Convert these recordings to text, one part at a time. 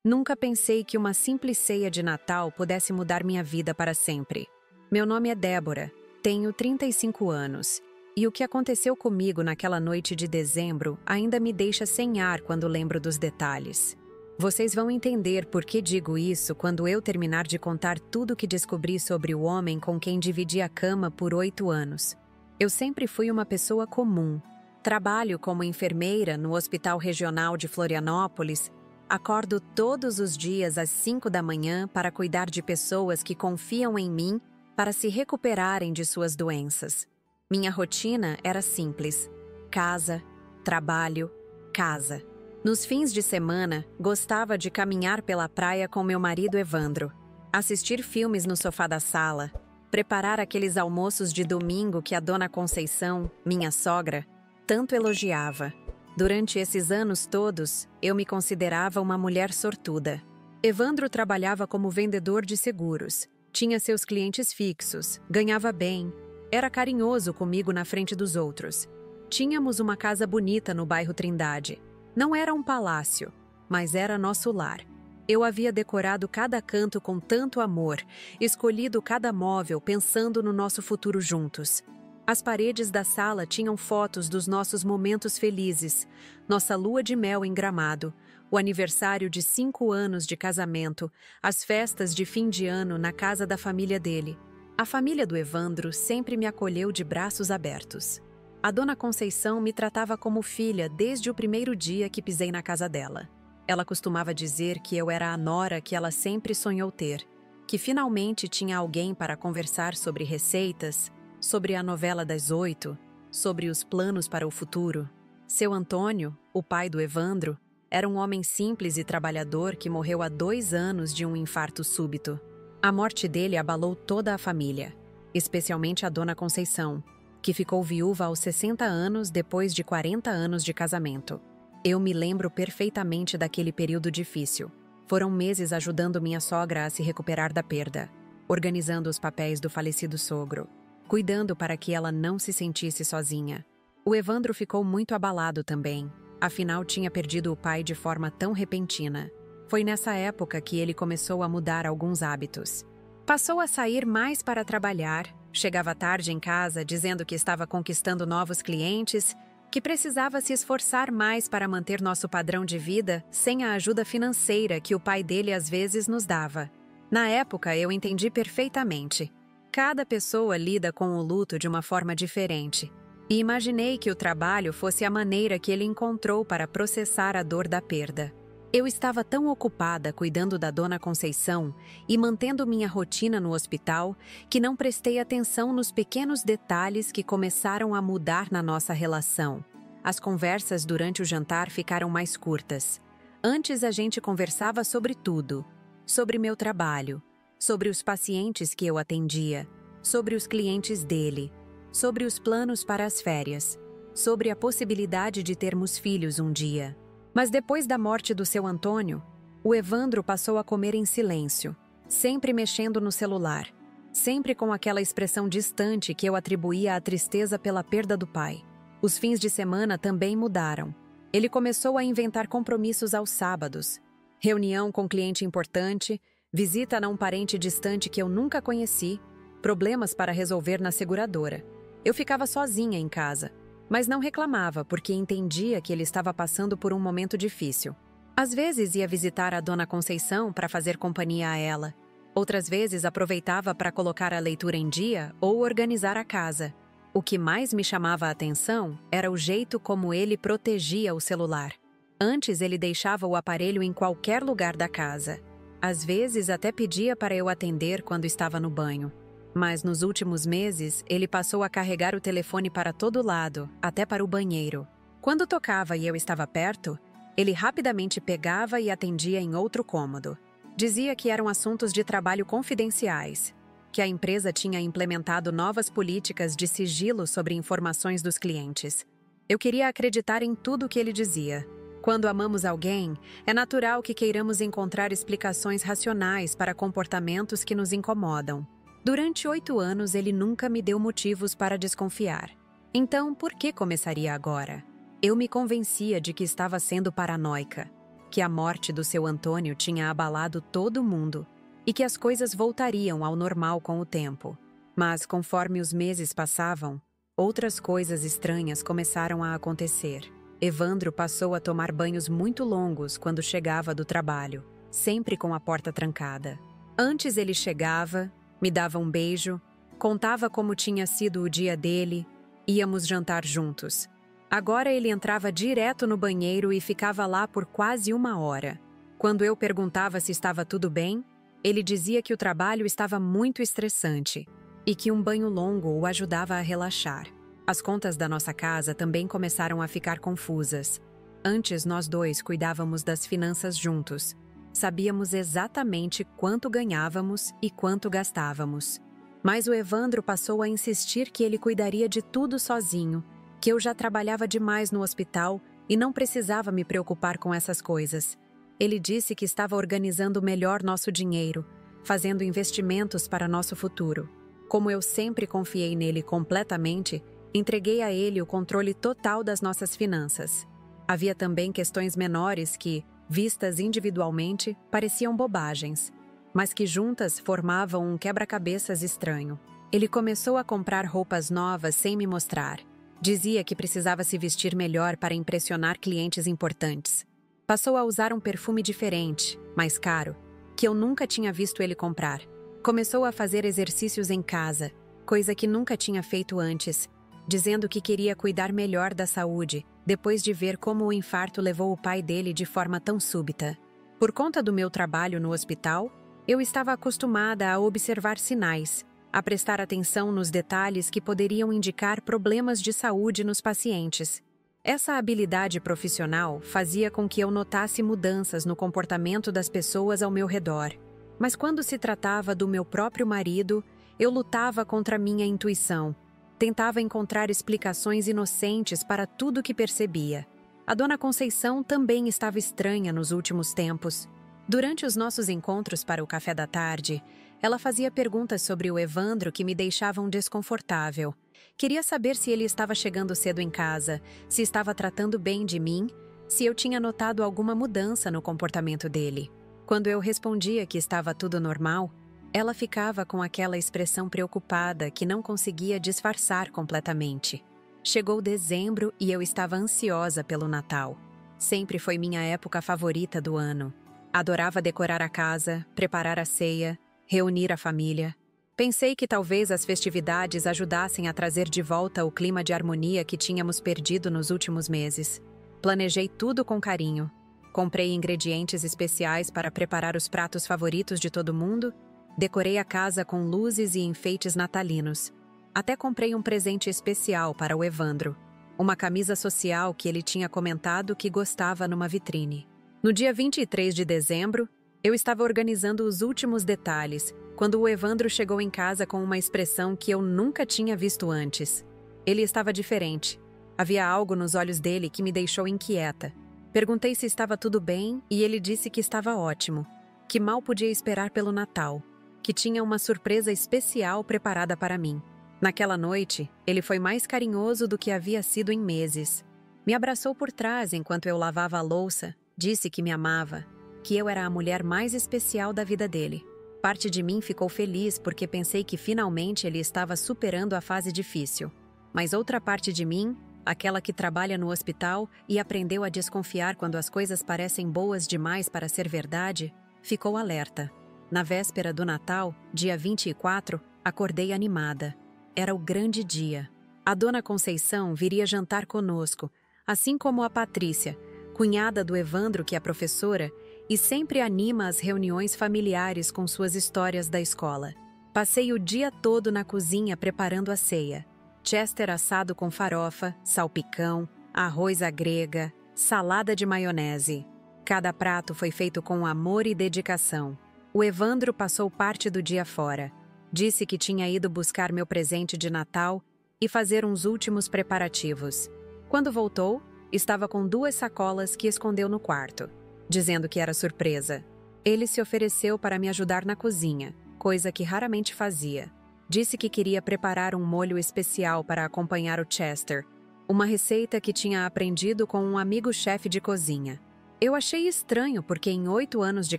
Nunca pensei que uma simples ceia de Natal pudesse mudar minha vida para sempre. Meu nome é Débora, tenho 35 anos, e o que aconteceu comigo naquela noite de dezembro ainda me deixa sem ar quando lembro dos detalhes. Vocês vão entender por que digo isso quando eu terminar de contar tudo o que descobri sobre o homem com quem dividi a cama por 8 anos. Eu sempre fui uma pessoa comum. Trabalho como enfermeira no Hospital Regional de Florianópolis. Acordo todos os dias às 5 da manhã para cuidar de pessoas que confiam em mim para se recuperarem de suas doenças. Minha rotina era simples: casa, trabalho, casa. Nos fins de semana, gostava de caminhar pela praia com meu marido Evandro, assistir filmes no sofá da sala, preparar aqueles almoços de domingo que a dona Conceição, minha sogra, tanto elogiava. Durante esses anos todos, eu me considerava uma mulher sortuda. Evandro trabalhava como vendedor de seguros, tinha seus clientes fixos, ganhava bem, era carinhoso comigo na frente dos outros. Tínhamos uma casa bonita no bairro Trindade. Não era um palácio, mas era nosso lar. Eu havia decorado cada canto com tanto amor, escolhido cada móvel pensando no nosso futuro juntos. As paredes da sala tinham fotos dos nossos momentos felizes, nossa lua de mel em Gramado, o aniversário de 5 anos de casamento, as festas de fim de ano na casa da família dele. A família do Evandro sempre me acolheu de braços abertos. A dona Conceição me tratava como filha desde o primeiro dia que pisei na casa dela. Ela costumava dizer que eu era a nora que ela sempre sonhou ter, que finalmente tinha alguém para conversar sobre receitas, sobre a novela das 8, sobre os planos para o futuro. Seu Antônio, o pai do Evandro, era um homem simples e trabalhador que morreu há 2 anos de um infarto súbito. A morte dele abalou toda a família, especialmente a dona Conceição, que ficou viúva aos 60 anos depois de 40 anos de casamento. Eu me lembro perfeitamente daquele período difícil. Foram meses ajudando minha sogra a se recuperar da perda, organizando os papéis do falecido sogro, cuidando para que ela não se sentisse sozinha. O Evandro ficou muito abalado também, afinal tinha perdido o pai de forma tão repentina. Foi nessa época que ele começou a mudar alguns hábitos. Passou a sair mais para trabalhar, chegava tarde em casa dizendo que estava conquistando novos clientes, que precisava se esforçar mais para manter nosso padrão de vida sem a ajuda financeira que o pai dele às vezes nos dava. Na época eu entendi perfeitamente. Cada pessoa lida com o luto de uma forma diferente, e imaginei que o trabalho fosse a maneira que ele encontrou para processar a dor da perda. Eu estava tão ocupada cuidando da dona Conceição e mantendo minha rotina no hospital que não prestei atenção nos pequenos detalhes que começaram a mudar na nossa relação. As conversas durante o jantar ficaram mais curtas. Antes a gente conversava sobre tudo, sobre meu trabalho, sobre os pacientes que eu atendia, sobre os clientes dele, sobre os planos para as férias, sobre a possibilidade de termos filhos um dia. Mas depois da morte do seu Antônio, o Evandro passou a comer em silêncio, sempre mexendo no celular, sempre com aquela expressão distante que eu atribuía à tristeza pela perda do pai. Os fins de semana também mudaram. Ele começou a inventar compromissos aos sábados, reunião com cliente importante, visita a um parente distante que eu nunca conheci, problemas para resolver na seguradora. Eu ficava sozinha em casa, mas não reclamava porque entendia que ele estava passando por um momento difícil. Às vezes ia visitar a dona Conceição para fazer companhia a ela. Outras vezes aproveitava para colocar a leitura em dia ou organizar a casa. O que mais me chamava a atenção era o jeito como ele protegia o celular. Antes ele deixava o aparelho em qualquer lugar da casa. Às vezes até pedia para eu atender quando estava no banho. Mas nos últimos meses, ele passou a carregar o telefone para todo lado, até para o banheiro. Quando tocava e eu estava perto, ele rapidamente pegava e atendia em outro cômodo. Dizia que eram assuntos de trabalho confidenciais, que a empresa tinha implementado novas políticas de sigilo sobre informações dos clientes. Eu queria acreditar em tudo o que ele dizia. Quando amamos alguém, é natural que queiramos encontrar explicações racionais para comportamentos que nos incomodam. Durante 8 anos, ele nunca me deu motivos para desconfiar. Então, por que começaria agora? Eu me convencia de que estava sendo paranoica. que a morte do seu Antônio tinha abalado todo mundo e que as coisas voltariam ao normal com o tempo. Mas, conforme os meses passavam, outras coisas estranhas começaram a acontecer. Evandro passou a tomar banhos muito longos quando chegava do trabalho, sempre com a porta trancada. Antes ele chegava, me dava um beijo, contava como tinha sido o dia dele, íamos jantar juntos. Agora ele entrava direto no banheiro e ficava lá por quase 1 hora. Quando eu perguntava se estava tudo bem, ele dizia que o trabalho estava muito estressante e que um banho longo o ajudava a relaxar. As contas da nossa casa também começaram a ficar confusas. Antes, nós dois cuidávamos das finanças juntos. Sabíamos exatamente quanto ganhávamos e quanto gastávamos. Mas o Evandro passou a insistir que ele cuidaria de tudo sozinho, que eu já trabalhava demais no hospital e não precisava me preocupar com essas coisas. Ele disse que estava organizando melhor nosso dinheiro, fazendo investimentos para nosso futuro. Como eu sempre confiei nele completamente, entreguei a ele o controle total das nossas finanças. Havia também questões menores que, vistas individualmente, pareciam bobagens, mas que juntas formavam um quebra-cabeças estranho. Ele começou a comprar roupas novas sem me mostrar. Dizia que precisava se vestir melhor para impressionar clientes importantes. Passou a usar um perfume diferente, mais caro, que eu nunca tinha visto ele comprar. Começou a fazer exercícios em casa, coisa que nunca tinha feito antes, dizendo que queria cuidar melhor da saúde, depois de ver como o infarto levou o pai dele de forma tão súbita. Por conta do meu trabalho no hospital, eu estava acostumada a observar sinais, a prestar atenção nos detalhes que poderiam indicar problemas de saúde nos pacientes. Essa habilidade profissional fazia com que eu notasse mudanças no comportamento das pessoas ao meu redor. Mas quando se tratava do meu próprio marido, eu lutava contra minha intuição. Tentava encontrar explicações inocentes para tudo que percebia. A dona Conceição também estava estranha nos últimos tempos. Durante os nossos encontros para o café da tarde, ela fazia perguntas sobre o Evandro que me deixavam desconfortável. Queria saber se ele estava chegando cedo em casa, se estava tratando bem de mim, se eu tinha notado alguma mudança no comportamento dele. Quando eu respondia que estava tudo normal, ela ficava com aquela expressão preocupada que não conseguia disfarçar completamente. Chegou dezembro e eu estava ansiosa pelo Natal. Sempre foi minha época favorita do ano. Adorava decorar a casa, preparar a ceia, reunir a família. Pensei que talvez as festividades ajudassem a trazer de volta o clima de harmonia que tínhamos perdido nos últimos meses. Planejei tudo com carinho. Comprei ingredientes especiais para preparar os pratos favoritos de todo mundo, decorei a casa com luzes e enfeites natalinos. Até comprei um presente especial para o Evandro, uma camisa social que ele tinha comentado que gostava numa vitrine. No dia 23 de dezembro, eu estava organizando os últimos detalhes, quando o Evandro chegou em casa com uma expressão que eu nunca tinha visto antes. Ele estava diferente. Havia algo nos olhos dele que me deixou inquieta. Perguntei se estava tudo bem e ele disse que estava ótimo, que mal podia esperar pelo Natal, que tinha uma surpresa especial preparada para mim. Naquela noite, ele foi mais carinhoso do que havia sido em meses. Me abraçou por trás enquanto eu lavava a louça, disse que me amava, que eu era a mulher mais especial da vida dele. Parte de mim ficou feliz porque pensei que finalmente ele estava superando a fase difícil. Mas outra parte de mim, aquela que trabalha no hospital e aprendeu a desconfiar quando as coisas parecem boas demais para ser verdade, ficou alerta. Na véspera do Natal, dia 24, acordei animada. Era o grande dia. A dona Conceição viria jantar conosco, assim como a Patrícia, cunhada do Evandro, que é professora, e sempre anima as reuniões familiares com suas histórias da escola. Passei o dia todo na cozinha preparando a ceia. Chester assado com farofa, salpicão, arroz à grega, salada de maionese. Cada prato foi feito com amor e dedicação. O Evandro passou parte do dia fora. Disse que tinha ido buscar meu presente de Natal e fazer uns últimos preparativos. Quando voltou, estava com 2 sacolas que escondeu no quarto, dizendo que era surpresa. Ele se ofereceu para me ajudar na cozinha, coisa que raramente fazia. Disse que queria preparar um molho especial para acompanhar o Chester, uma receita que tinha aprendido com um amigo chefe de cozinha. Eu achei estranho porque em 8 anos de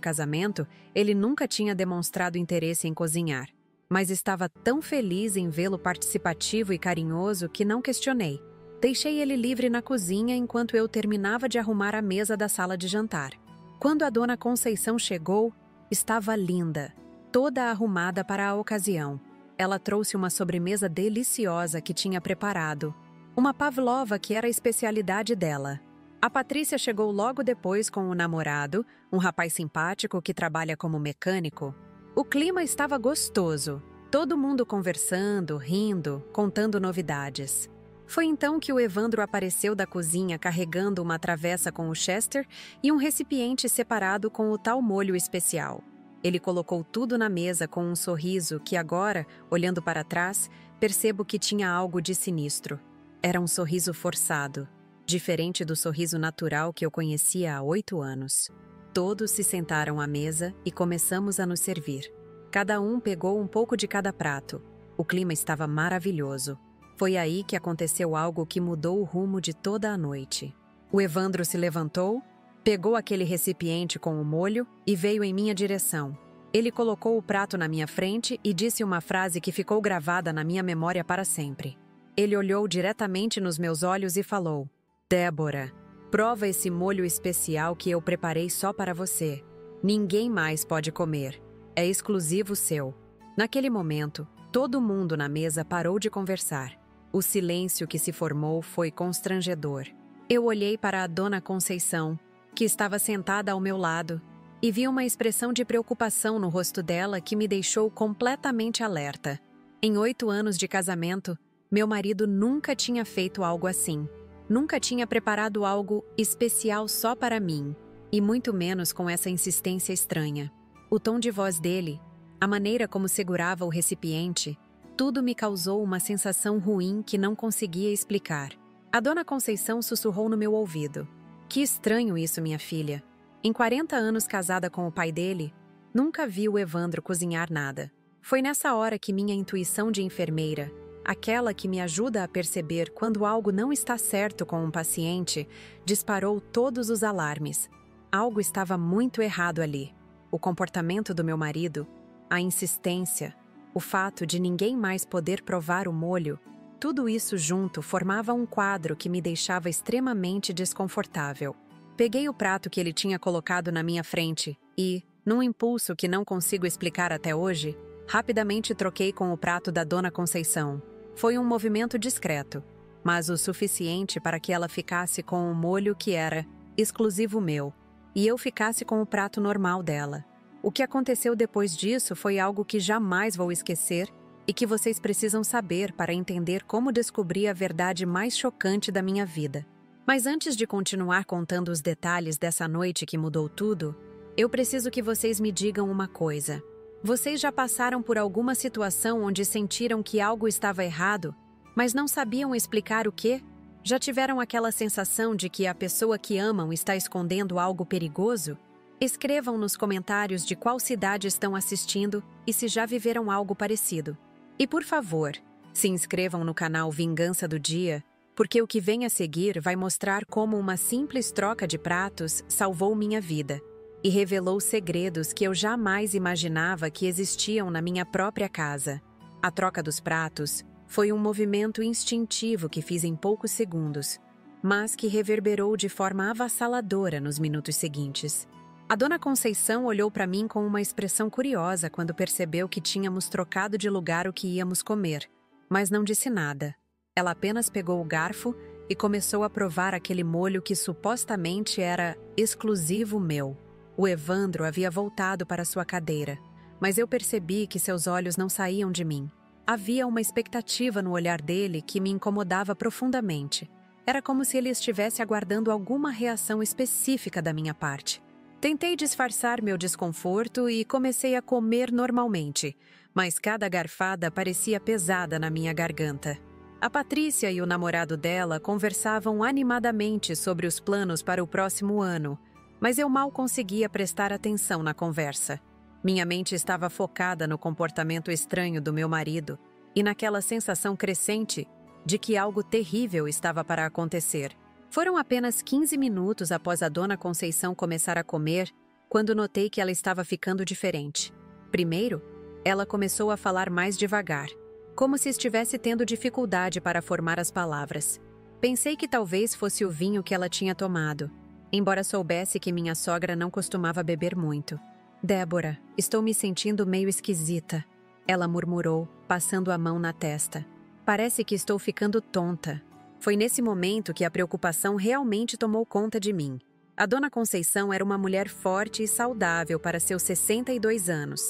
casamento ele nunca tinha demonstrado interesse em cozinhar, mas estava tão feliz em vê-lo participativo e carinhoso que não questionei. Deixei ele livre na cozinha enquanto eu terminava de arrumar a mesa da sala de jantar. Quando a dona Conceição chegou, estava linda, toda arrumada para a ocasião. Ela trouxe uma sobremesa deliciosa que tinha preparado, uma pavlova que era a especialidade dela. A Patrícia chegou logo depois com o namorado, um rapaz simpático que trabalha como mecânico. O clima estava gostoso, todo mundo conversando, rindo, contando novidades. Foi então que o Evandro apareceu da cozinha carregando uma travessa com o Chester e um recipiente separado com o tal molho especial. Ele colocou tudo na mesa com um sorriso que agora, olhando para trás, percebo que tinha algo de sinistro. Era um sorriso forçado, diferente do sorriso natural que eu conhecia há 8 anos. Todos se sentaram à mesa e começamos a nos servir. Cada um pegou um pouco de cada prato. O clima estava maravilhoso. Foi aí que aconteceu algo que mudou o rumo de toda a noite. O Evandro se levantou, pegou aquele recipiente com o molho e veio em minha direção. Ele colocou o prato na minha frente e disse uma frase que ficou gravada na minha memória para sempre. Ele olhou diretamente nos meus olhos e falou: "Débora, prova esse molho especial que eu preparei só para você. Ninguém mais pode comer. É exclusivo seu." Naquele momento, todo mundo na mesa parou de conversar. O silêncio que se formou foi constrangedor. Eu olhei para a dona Conceição, que estava sentada ao meu lado, e vi uma expressão de preocupação no rosto dela que me deixou completamente alerta. Em 8 anos de casamento, meu marido nunca tinha feito algo assim. Nunca tinha preparado algo especial só para mim, e muito menos com essa insistência estranha. O tom de voz dele, a maneira como segurava o recipiente, tudo me causou uma sensação ruim que não conseguia explicar. A dona Conceição sussurrou no meu ouvido: "Que estranho isso, minha filha. Em 40 anos casada com o pai dele, nunca vi o Evandro cozinhar nada." Foi nessa hora que minha intuição de enfermeira, aquela que me ajuda a perceber quando algo não está certo com um paciente, disparou todos os alarmes. Algo estava muito errado ali. O comportamento do meu marido, a insistência, o fato de ninguém mais poder provar o molho, tudo isso junto formava um quadro que me deixava extremamente desconfortável. Peguei o prato que ele tinha colocado na minha frente e, num impulso que não consigo explicar até hoje, rapidamente troquei com o prato da dona Conceição. Foi um movimento discreto, mas o suficiente para que ela ficasse com o molho que era exclusivo meu, e eu ficasse com o prato normal dela. O que aconteceu depois disso foi algo que jamais vou esquecer e que vocês precisam saber para entender como descobri a verdade mais chocante da minha vida. Mas antes de continuar contando os detalhes dessa noite que mudou tudo, eu preciso que vocês me digam uma coisa. Vocês já passaram por alguma situação onde sentiram que algo estava errado, mas não sabiam explicar o quê? Já tiveram aquela sensação de que a pessoa que amam está escondendo algo perigoso? Escrevam nos comentários de qual cidade estão assistindo e se já viveram algo parecido. E por favor, se inscrevam no canal Vingança do Dia, porque o que vem a seguir vai mostrar como uma simples troca de pratos salvou minha vida e revelou segredos que eu jamais imaginava que existiam na minha própria casa. A troca dos pratos foi um movimento instintivo que fiz em poucos segundos, mas que reverberou de forma avassaladora nos minutos seguintes. A dona Conceição olhou para mim com uma expressão curiosa quando percebeu que tínhamos trocado de lugar o que íamos comer, mas não disse nada. Ela apenas pegou o garfo e começou a provar aquele molho que supostamente era exclusivo meu. O Evandro havia voltado para sua cadeira, mas eu percebi que seus olhos não saíam de mim. Havia uma expectativa no olhar dele que me incomodava profundamente. Era como se ele estivesse aguardando alguma reação específica da minha parte. Tentei disfarçar meu desconforto e comecei a comer normalmente, mas cada garfada parecia pesada na minha garganta. A Patrícia e o namorado dela conversavam animadamente sobre os planos para o próximo ano, mas eu mal conseguia prestar atenção na conversa. Minha mente estava focada no comportamento estranho do meu marido e naquela sensação crescente de que algo terrível estava para acontecer. Foram apenas 15 minutos após a Dona Conceição começar a comer, quando notei que ela estava ficando diferente. Primeiro, ela começou a falar mais devagar, como se estivesse tendo dificuldade para formar as palavras. Pensei que talvez fosse o vinho que ela tinha tomado, embora soubesse que minha sogra não costumava beber muito. Débora, estou me sentindo meio esquisita, ela murmurou, passando a mão na testa. Parece que estou ficando tonta. Foi nesse momento que a preocupação realmente tomou conta de mim. A Dona Conceição era uma mulher forte e saudável para seus 62 anos.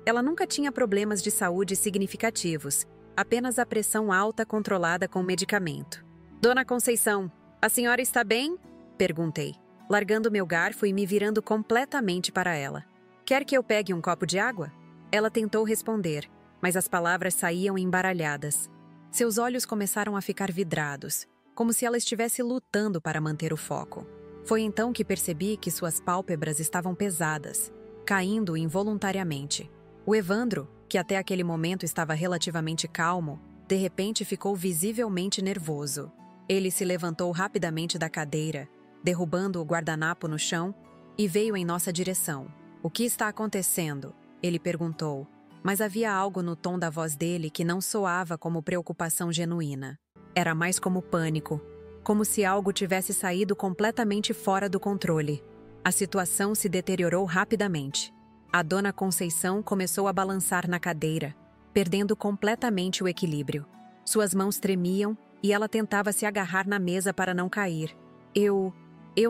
Ela nunca tinha problemas de saúde significativos, apenas a pressão alta controlada com medicamento. Dona Conceição, a senhora está bem? Perguntei, largando meu garfo e me virando completamente para ela. Quer que eu pegue um copo de água? Ela tentou responder, mas as palavras saíam embaralhadas. Seus olhos começaram a ficar vidrados, como se ela estivesse lutando para manter o foco. Foi então que percebi que suas pálpebras estavam pesadas, caindo involuntariamente. O Evandro, que até aquele momento estava relativamente calmo, de repente ficou visivelmente nervoso. Ele se levantou rapidamente da cadeira, derrubando o guardanapo no chão, e veio em nossa direção. "O que está acontecendo?" ele perguntou, mas havia algo no tom da voz dele que não soava como preocupação genuína. Era mais como pânico, como se algo tivesse saído completamente fora do controle. A situação se deteriorou rapidamente. A Dona Conceição começou a balançar na cadeira, perdendo completamente o equilíbrio. Suas mãos tremiam e ela tentava se agarrar na mesa para não cair. Eu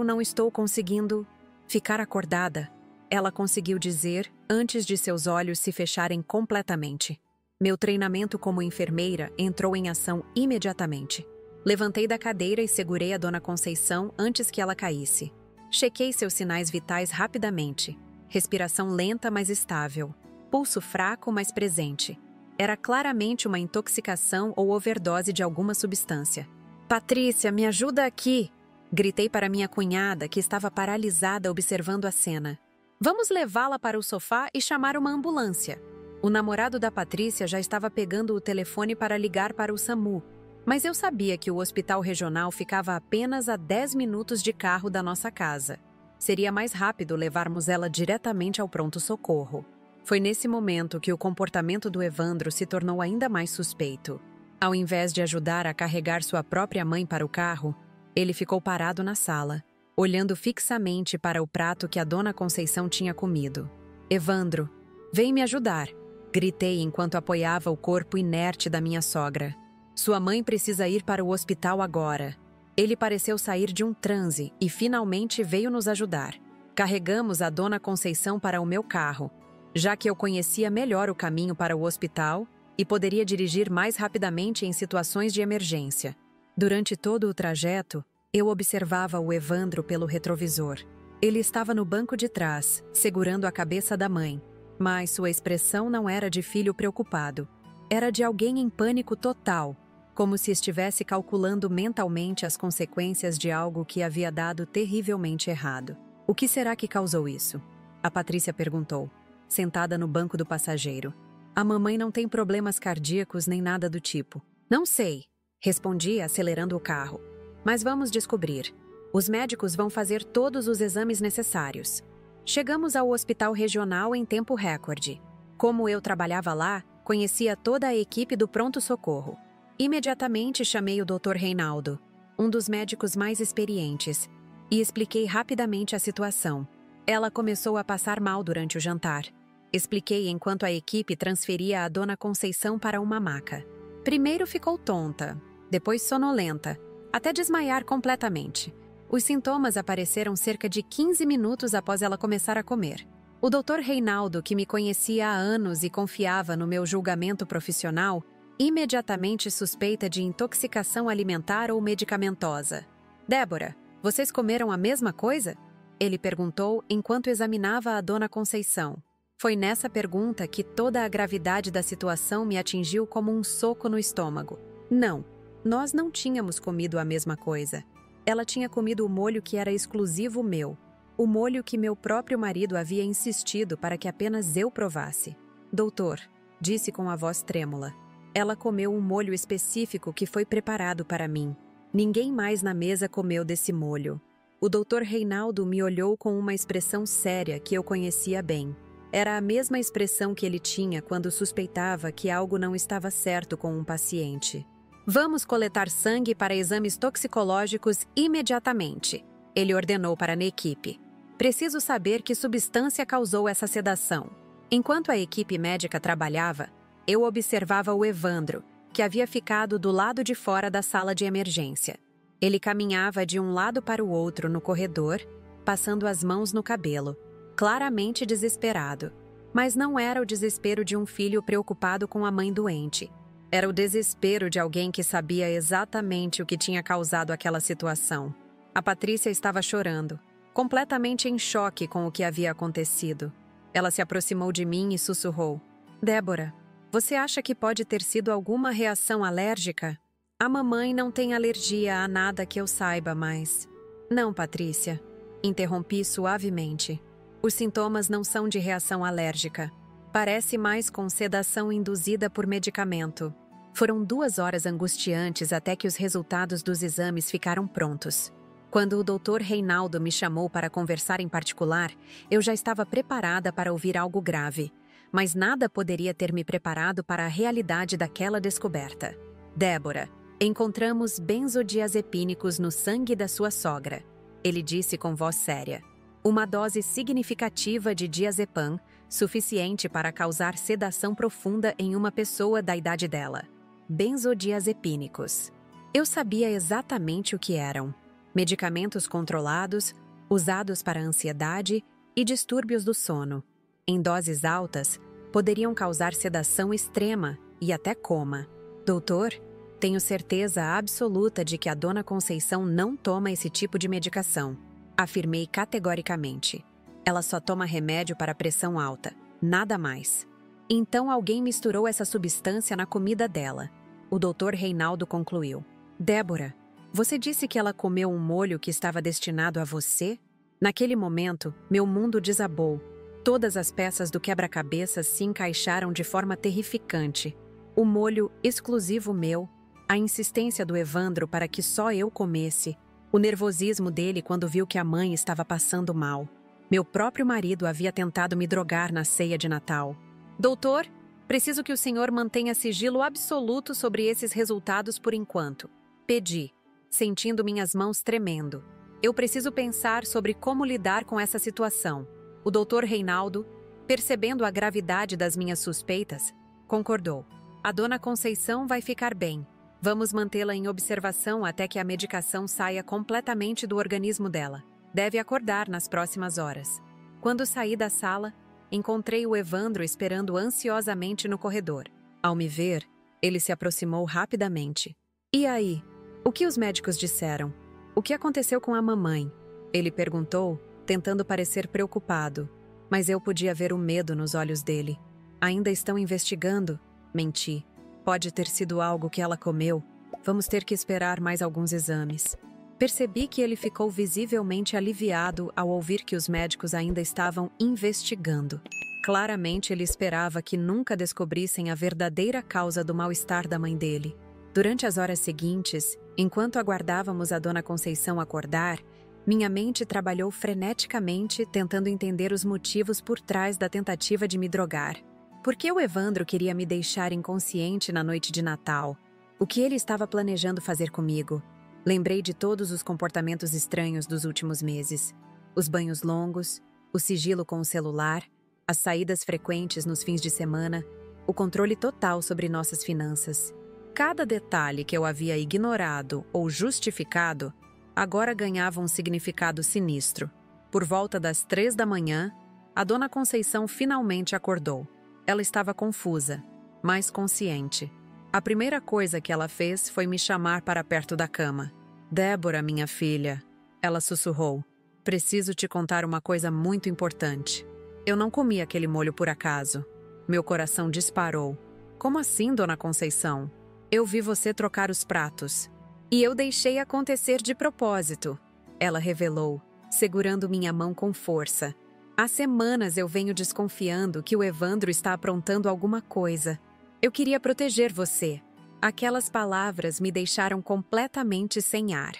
não estou conseguindo ficar acordada", ela conseguiu dizer antes de seus olhos se fecharem completamente. Meu treinamento como enfermeira entrou em ação imediatamente. Levantei da cadeira e segurei a Dona Conceição antes que ela caísse. Chequei seus sinais vitais rapidamente. Respiração lenta, mas estável. Pulso fraco, mas presente. Era claramente uma intoxicação ou overdose de alguma substância. "Patrícia, me ajuda aqui!" Gritei para minha cunhada, que estava paralisada observando a cena. "Vamos levá-la para o sofá e chamar uma ambulância." O namorado da Patrícia já estava pegando o telefone para ligar para o SAMU, mas eu sabia que o hospital regional ficava apenas a 10 minutos de carro da nossa casa. Seria mais rápido levarmos ela diretamente ao pronto-socorro. Foi nesse momento que o comportamento do Evandro se tornou ainda mais suspeito. Ao invés de ajudar a carregar sua própria mãe para o carro, ele ficou parado na sala, olhando fixamente para o prato que a Dona Conceição tinha comido. "Evandro, vem me ajudar!" Gritei enquanto apoiava o corpo inerte da minha sogra. "Sua mãe precisa ir para o hospital agora." Ele pareceu sair de um transe e finalmente veio nos ajudar. Carregamos a Dona Conceição para o meu carro, já que eu conhecia melhor o caminho para o hospital e poderia dirigir mais rapidamente em situações de emergência. Durante todo o trajeto, eu observava o Evandro pelo retrovisor. Ele estava no banco de trás, segurando a cabeça da mãe, mas sua expressão não era de filho preocupado. Era de alguém em pânico total, como se estivesse calculando mentalmente as consequências de algo que havia dado terrivelmente errado. "O que será que causou isso?" a Patrícia perguntou, sentada no banco do passageiro. "A mamãe não tem problemas cardíacos nem nada do tipo." "Não sei", respondi, acelerando o carro. "Mas vamos descobrir. Os médicos vão fazer todos os exames necessários." Chegamos ao hospital regional em tempo recorde. Como eu trabalhava lá, conhecia toda a equipe do pronto-socorro. Imediatamente chamei o Dr. Reinaldo, um dos médicos mais experientes, e expliquei rapidamente a situação. Ela começou a passar mal durante o jantar. Expliquei enquanto a equipe transferia a Dona Conceição para uma maca. Primeiro ficou tonta, depois sonolenta, até desmaiar completamente. Os sintomas apareceram cerca de 15 minutos após ela começar a comer. O Dr. Reinaldo, que me conhecia há anos e confiava no meu julgamento profissional, imediatamente suspeita de intoxicação alimentar ou medicamentosa. "Débora, vocês comeram a mesma coisa?" ele perguntou enquanto examinava a Dona Conceição. Foi nessa pergunta que toda a gravidade da situação me atingiu como um soco no estômago. Não, nós não tínhamos comido a mesma coisa. Ela tinha comido o molho que era exclusivo meu, o molho que meu próprio marido havia insistido para que apenas eu provasse. "Doutor", disse com a voz trêmula, "ela comeu um molho específico que foi preparado para mim. Ninguém mais na mesa comeu desse molho. O Dr. Reinaldo me olhou com uma expressão séria que eu conhecia bem. Era a mesma expressão que ele tinha quando suspeitava que algo não estava certo com um paciente. Vamos coletar sangue para exames toxicológicos imediatamente, ele ordenou para a equipe. Preciso saber que substância causou essa sedação. Enquanto a equipe médica trabalhava, eu observava o Evandro, que havia ficado do lado de fora da sala de emergência. Ele caminhava de um lado para o outro no corredor, passando as mãos no cabelo, claramente desesperado. Mas não era o desespero de um filho preocupado com a mãe doente. Era o desespero de alguém que sabia exatamente o que tinha causado aquela situação. A Patrícia estava chorando, completamente em choque com o que havia acontecido. Ela se aproximou de mim e sussurrou: Débora, você acha que pode ter sido alguma reação alérgica? A mamãe não tem alergia a nada que eu saiba, mas... Não, Patrícia. Interrompi suavemente. Os sintomas não são de reação alérgica. Parece mais com sedação induzida por medicamento. Foram 2 horas angustiantes até que os resultados dos exames ficaram prontos. Quando o Dr. Reinaldo me chamou para conversar em particular, eu já estava preparada para ouvir algo grave, mas nada poderia ter me preparado para a realidade daquela descoberta. Débora, encontramos benzodiazepínicos no sangue da sua sogra, ele disse com voz séria. Uma dose significativa de diazepam, suficiente para causar sedação profunda em uma pessoa da idade dela. Benzodiazepínicos. Eu sabia exatamente o que eram. Medicamentos controlados, usados para ansiedade e distúrbios do sono. Em doses altas, poderiam causar sedação extrema e até coma. Doutor, tenho certeza absoluta de que a Dona Conceição não toma esse tipo de medicação, afirmei categoricamente. Ela só toma remédio para pressão alta, nada mais. Então alguém misturou essa substância na comida dela. O Dr. Reinaldo concluiu. Débora, você disse que ela comeu um molho que estava destinado a você? Naquele momento, meu mundo desabou. Todas as peças do quebra-cabeças se encaixaram de forma terrificante. O molho exclusivo meu, a insistência do Evandro para que só eu comesse, o nervosismo dele quando viu que a mãe estava passando mal. Meu próprio marido havia tentado me drogar na ceia de Natal. Doutor, preciso que o senhor mantenha sigilo absoluto sobre esses resultados por enquanto. Pedi, sentindo minhas mãos tremendo. Eu preciso pensar sobre como lidar com essa situação. O Dr. Reinaldo, percebendo a gravidade das minhas suspeitas, concordou. A Dona Conceição vai ficar bem. Vamos mantê-la em observação até que a medicação saia completamente do organismo dela. Deve acordar nas próximas horas. Quando saí da sala, encontrei o Evandro esperando ansiosamente no corredor. Ao me ver, ele se aproximou rapidamente. E aí? O que os médicos disseram? O que aconteceu com a mamãe? Ele perguntou, tentando parecer preocupado, mas eu podia ver o medo nos olhos dele. Ainda estão investigando? Menti. Pode ter sido algo que ela comeu. Vamos ter que esperar mais alguns exames. Percebi que ele ficou visivelmente aliviado ao ouvir que os médicos ainda estavam investigando. Claramente ele esperava que nunca descobrissem a verdadeira causa do mal-estar da mãe dele. Durante as horas seguintes, enquanto aguardávamos a Dona Conceição acordar, minha mente trabalhou freneticamente tentando entender os motivos por trás da tentativa de me drogar. Por que o Evandro queria me deixar inconsciente na noite de Natal? O que ele estava planejando fazer comigo? Lembrei de todos os comportamentos estranhos dos últimos meses. Os banhos longos, o sigilo com o celular, as saídas frequentes nos fins de semana, o controle total sobre nossas finanças. Cada detalhe que eu havia ignorado ou justificado, agora ganhava um significado sinistro. Por volta das 3 da manhã, a Dona Conceição finalmente acordou. Ela estava confusa, mas consciente. A primeira coisa que ela fez foi me chamar para perto da cama. Débora, minha filha, ela sussurrou. Preciso te contar uma coisa muito importante. Eu não comi aquele molho por acaso. Meu coração disparou. Como assim, Dona Conceição? Eu vi você trocar os pratos. E eu deixei acontecer de propósito, ela revelou, segurando minha mão com força. Há semanas eu venho desconfiando que o Evandro está aprontando alguma coisa. Eu queria proteger você. Aquelas palavras me deixaram completamente sem ar.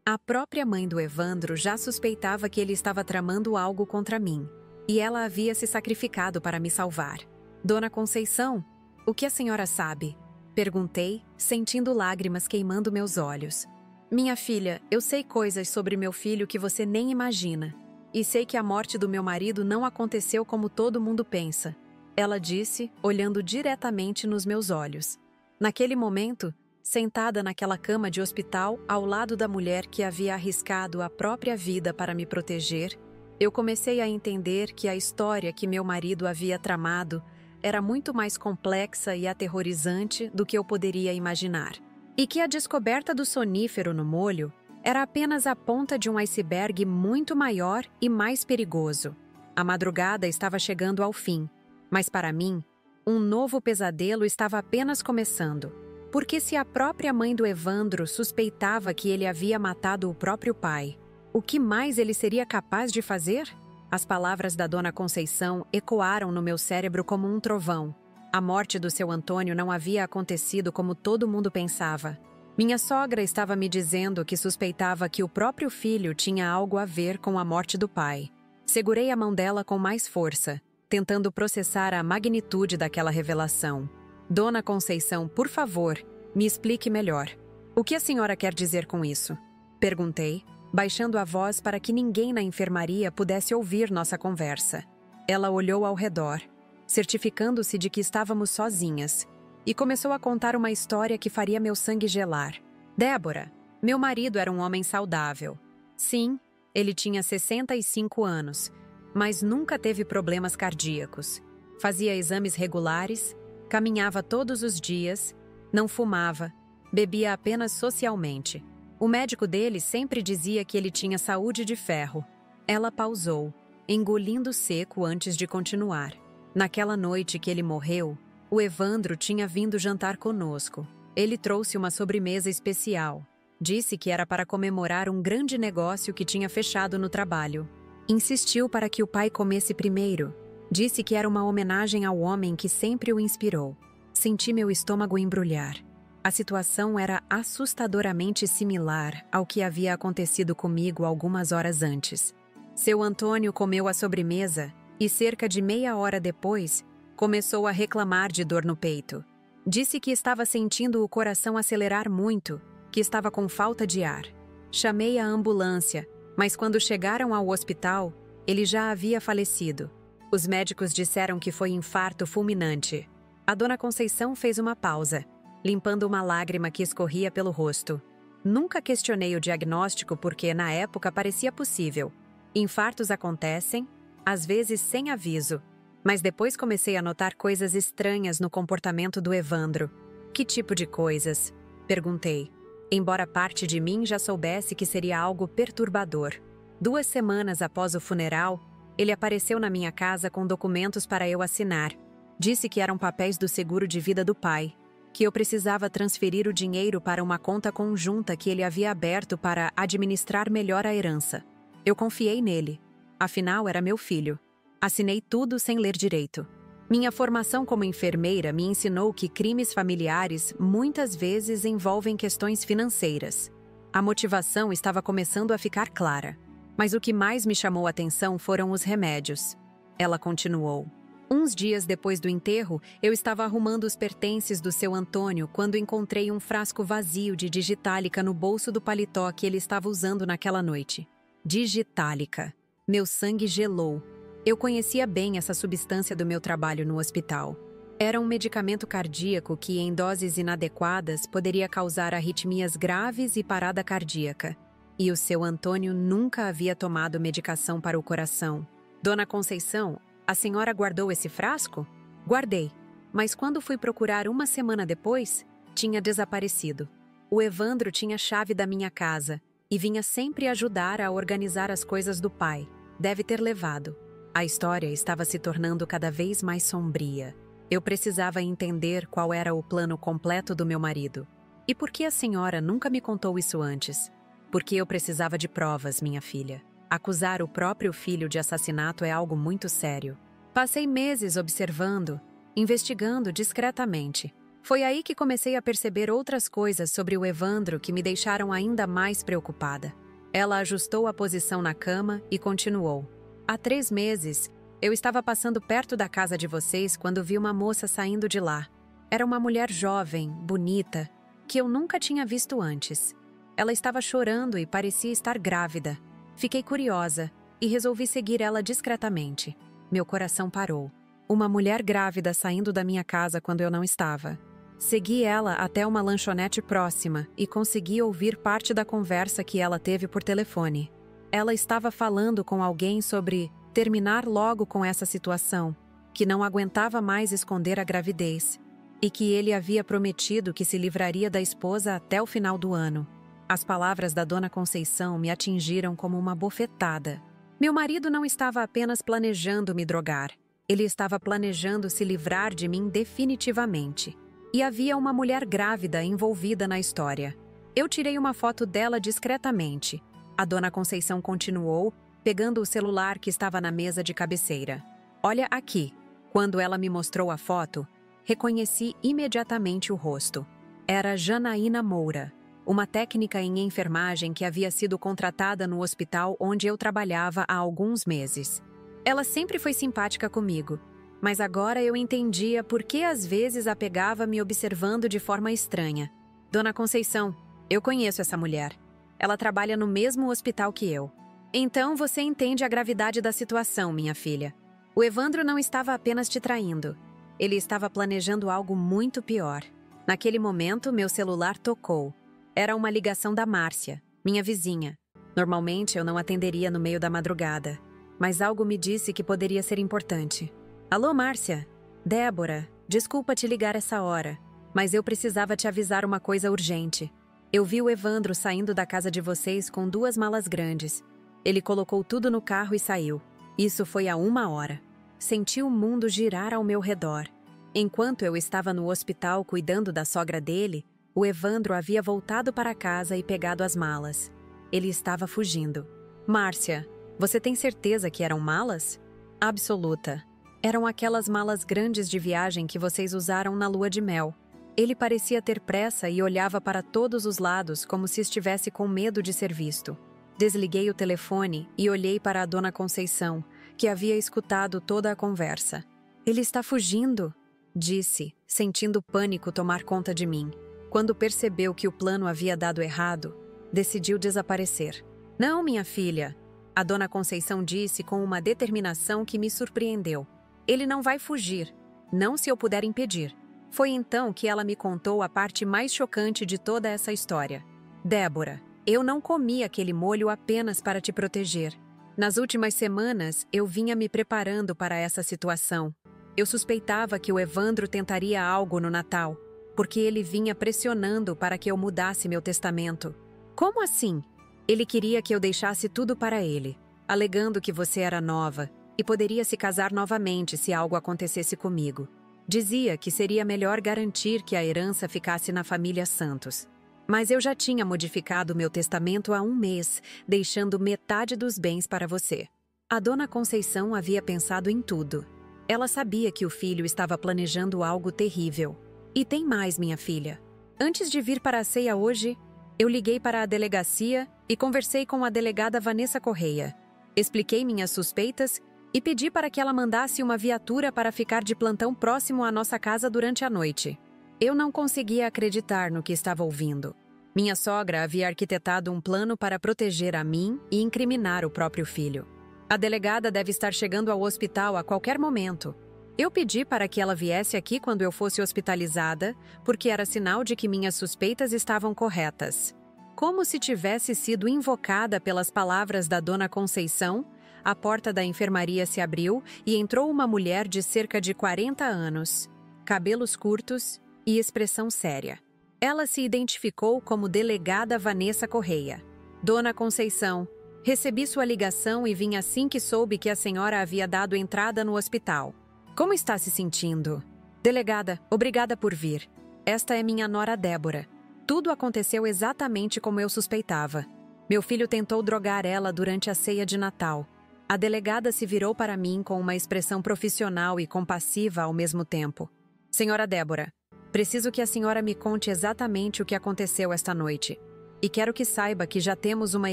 A própria mãe do Evandro já suspeitava que ele estava tramando algo contra mim, e ela havia se sacrificado para me salvar. Dona Conceição, o que a senhora sabe? Perguntei, sentindo lágrimas queimando meus olhos. Minha filha, eu sei coisas sobre meu filho que você nem imagina. E sei que a morte do meu marido não aconteceu como todo mundo pensa. Ela disse, olhando diretamente nos meus olhos. Naquele momento, sentada naquela cama de hospital, ao lado da mulher que havia arriscado a própria vida para me proteger, eu comecei a entender que a história que meu marido havia tramado era muito mais complexa e aterrorizante do que eu poderia imaginar. E que a descoberta do sonífero no molho era apenas a ponta de um iceberg muito maior e mais perigoso. A madrugada estava chegando ao fim, mas para mim, um novo pesadelo estava apenas começando. Porque se a própria mãe do Evandro suspeitava que ele havia matado o próprio pai, o que mais ele seria capaz de fazer? As palavras da Dona Conceição ecoaram no meu cérebro como um trovão. A morte do seu Antônio não havia acontecido como todo mundo pensava. Minha sogra estava me dizendo que suspeitava que o próprio filho tinha algo a ver com a morte do pai. Segurei a mão dela com mais força, tentando processar a magnitude daquela revelação. Dona Conceição, por favor, me explique melhor. O que a senhora quer dizer com isso? Perguntei, baixando a voz para que ninguém na enfermaria pudesse ouvir nossa conversa. Ela olhou ao redor, certificando-se de que estávamos sozinhas, e começou a contar uma história que faria meu sangue gelar. Débora, meu marido era um homem saudável. Sim, ele tinha 65 anos, mas nunca teve problemas cardíacos. Fazia exames regulares, caminhava todos os dias, não fumava, bebia apenas socialmente. O médico dele sempre dizia que ele tinha saúde de ferro. Ela pausou, engolindo seco antes de continuar. Naquela noite que ele morreu, o Evandro tinha vindo jantar conosco. Ele trouxe uma sobremesa especial. Disse que era para comemorar um grande negócio que tinha fechado no trabalho. Insistiu para que o pai comesse primeiro. Disse que era uma homenagem ao homem que sempre o inspirou. Senti meu estômago embrulhar. A situação era assustadoramente similar ao que havia acontecido comigo algumas horas antes. Seu Antônio comeu a sobremesa e, cerca de meia hora depois, começou a reclamar de dor no peito. Disse que estava sentindo o coração acelerar muito, que estava com falta de ar. Chamei a ambulância, mas quando chegaram ao hospital, ele já havia falecido. Os médicos disseram que foi infarto fulminante. A Dona Conceição fez uma pausa, limpando uma lágrima que escorria pelo rosto. Nunca questionei o diagnóstico porque, na época, parecia possível. Infartos acontecem, às vezes sem aviso, mas depois comecei a notar coisas estranhas no comportamento do Evandro. Que tipo de coisas? Perguntei, embora parte de mim já soubesse que seria algo perturbador. 2 semanas após o funeral, ele apareceu na minha casa com documentos para eu assinar. Disse que eram papéis do seguro de vida do pai, que eu precisava transferir o dinheiro para uma conta conjunta que ele havia aberto para administrar melhor a herança. Eu confiei nele. Afinal, era meu filho. Assinei tudo sem ler direito. Minha formação como enfermeira me ensinou que crimes familiares muitas vezes envolvem questões financeiras. A motivação estava começando a ficar clara. Mas o que mais me chamou a atenção foram os remédios. Ela continuou. Uns dias depois do enterro, eu estava arrumando os pertences do seu Antônio quando encontrei um frasco vazio de digitálica no bolso do paletó que ele estava usando naquela noite. Digitálica. Meu sangue gelou. Eu conhecia bem essa substância do meu trabalho no hospital. Era um medicamento cardíaco que, em doses inadequadas, poderia causar arritmias graves e parada cardíaca. E o seu Antônio nunca havia tomado medicação para o coração. Dona Conceição, a senhora guardou esse frasco? Guardei, mas quando fui procurar uma semana depois, tinha desaparecido. O Evandro tinha a chave da minha casa e vinha sempre ajudar a organizar as coisas do pai. Deve ter levado. A história estava se tornando cada vez mais sombria. Eu precisava entender qual era o plano completo do meu marido. E por que a senhora nunca me contou isso antes? Porque eu precisava de provas, minha filha. Acusar o próprio filho de assassinato é algo muito sério. Passei meses observando, investigando discretamente. Foi aí que comecei a perceber outras coisas sobre o Evandro que me deixaram ainda mais preocupada. Ela ajustou a posição na cama e continuou. Há 3 meses, eu estava passando perto da casa de vocês quando vi uma moça saindo de lá. Era uma mulher jovem, bonita, que eu nunca tinha visto antes. Ela estava chorando e parecia estar grávida. Fiquei curiosa e resolvi seguir ela discretamente. Meu coração parou. Uma mulher grávida saindo da minha casa quando eu não estava. Segui ela até uma lanchonete próxima e consegui ouvir parte da conversa que ela teve por telefone. Ela estava falando com alguém sobre terminar logo com essa situação, que não aguentava mais esconder a gravidez, e que ele havia prometido que se livraria da esposa até o final do ano. As palavras da Dona Conceição me atingiram como uma bofetada. Meu marido não estava apenas planejando me drogar, ele estava planejando se livrar de mim definitivamente. E havia uma mulher grávida envolvida na história. Eu tirei uma foto dela discretamente. A Dona Conceição continuou, pegando o celular que estava na mesa de cabeceira. Olha aqui. Quando ela me mostrou a foto, reconheci imediatamente o rosto. Era Janaína Moura, uma técnica em enfermagem que havia sido contratada no hospital onde eu trabalhava há alguns meses. Ela sempre foi simpática comigo, mas agora eu entendia por que às vezes a pegava me observando de forma estranha. Dona Conceição, eu conheço essa mulher. Ela trabalha no mesmo hospital que eu. Então você entende a gravidade da situação, minha filha. O Evandro não estava apenas te traindo. Ele estava planejando algo muito pior. Naquele momento, meu celular tocou. Era uma ligação da Márcia, minha vizinha. Normalmente eu não atenderia no meio da madrugada, mas algo me disse que poderia ser importante. Alô, Márcia? Débora, desculpa te ligar essa hora, mas eu precisava te avisar uma coisa urgente. Eu vi o Evandro saindo da casa de vocês com 2 malas grandes. Ele colocou tudo no carro e saiu. Isso foi há 1 hora. Senti o mundo girar ao meu redor. Enquanto eu estava no hospital cuidando da sogra dele, o Evandro havia voltado para casa e pegado as malas. Ele estava fugindo. Márcia, você tem certeza que eram malas? Absoluta. Eram aquelas malas grandes de viagem que vocês usaram na lua de mel. Ele parecia ter pressa e olhava para todos os lados como se estivesse com medo de ser visto. Desliguei o telefone e olhei para a Dona Conceição, que havia escutado toda a conversa. Ele está fugindo, disse, sentindo pânico tomar conta de mim. Quando percebeu que o plano havia dado errado, decidiu desaparecer. Não, minha filha, a Dona Conceição disse com uma determinação que me surpreendeu. Ele não vai fugir, não se eu puder impedir. Foi então que ela me contou a parte mais chocante de toda essa história. Débora, eu não comi aquele molho apenas para te proteger. Nas últimas semanas, eu vinha me preparando para essa situação. Eu suspeitava que o Evandro tentaria algo no Natal, porque ele vinha pressionando para que eu mudasse meu testamento. Como assim? Ele queria que eu deixasse tudo para ele, alegando que você era nova e poderia se casar novamente se algo acontecesse comigo. Dizia que seria melhor garantir que a herança ficasse na família Santos. Mas eu já tinha modificado meu testamento há 1 mês, deixando metade dos bens para você. A Dona Conceição havia pensado em tudo. Ela sabia que o filho estava planejando algo terrível. E tem mais, minha filha. Antes de vir para a ceia hoje, eu liguei para a delegacia e conversei com a delegada Vanessa Correia. Expliquei minhas suspeitas e pedi para que ela mandasse uma viatura para ficar de plantão próximo à nossa casa durante a noite. Eu não conseguia acreditar no que estava ouvindo. Minha sogra havia arquitetado um plano para proteger a mim e incriminar o próprio filho. A delegada deve estar chegando ao hospital a qualquer momento. Eu pedi para que ela viesse aqui quando eu fosse hospitalizada, porque era sinal de que minhas suspeitas estavam corretas. Como se tivesse sido invocada pelas palavras da Dona Conceição, a porta da enfermaria se abriu e entrou uma mulher de cerca de 40 anos, cabelos curtos e expressão séria. Ela se identificou como delegada Vanessa Correia. Dona Conceição, recebi sua ligação e vim assim que soube que a senhora havia dado entrada no hospital. Como está se sentindo? Delegada, obrigada por vir. Esta é minha nora Débora. Tudo aconteceu exatamente como eu suspeitava. Meu filho tentou drogar ela durante a ceia de Natal. A delegada se virou para mim com uma expressão profissional e compassiva ao mesmo tempo. Senhora Débora, Preciso que a senhora me conte exatamente o que aconteceu esta noite. E quero que saiba que já temos uma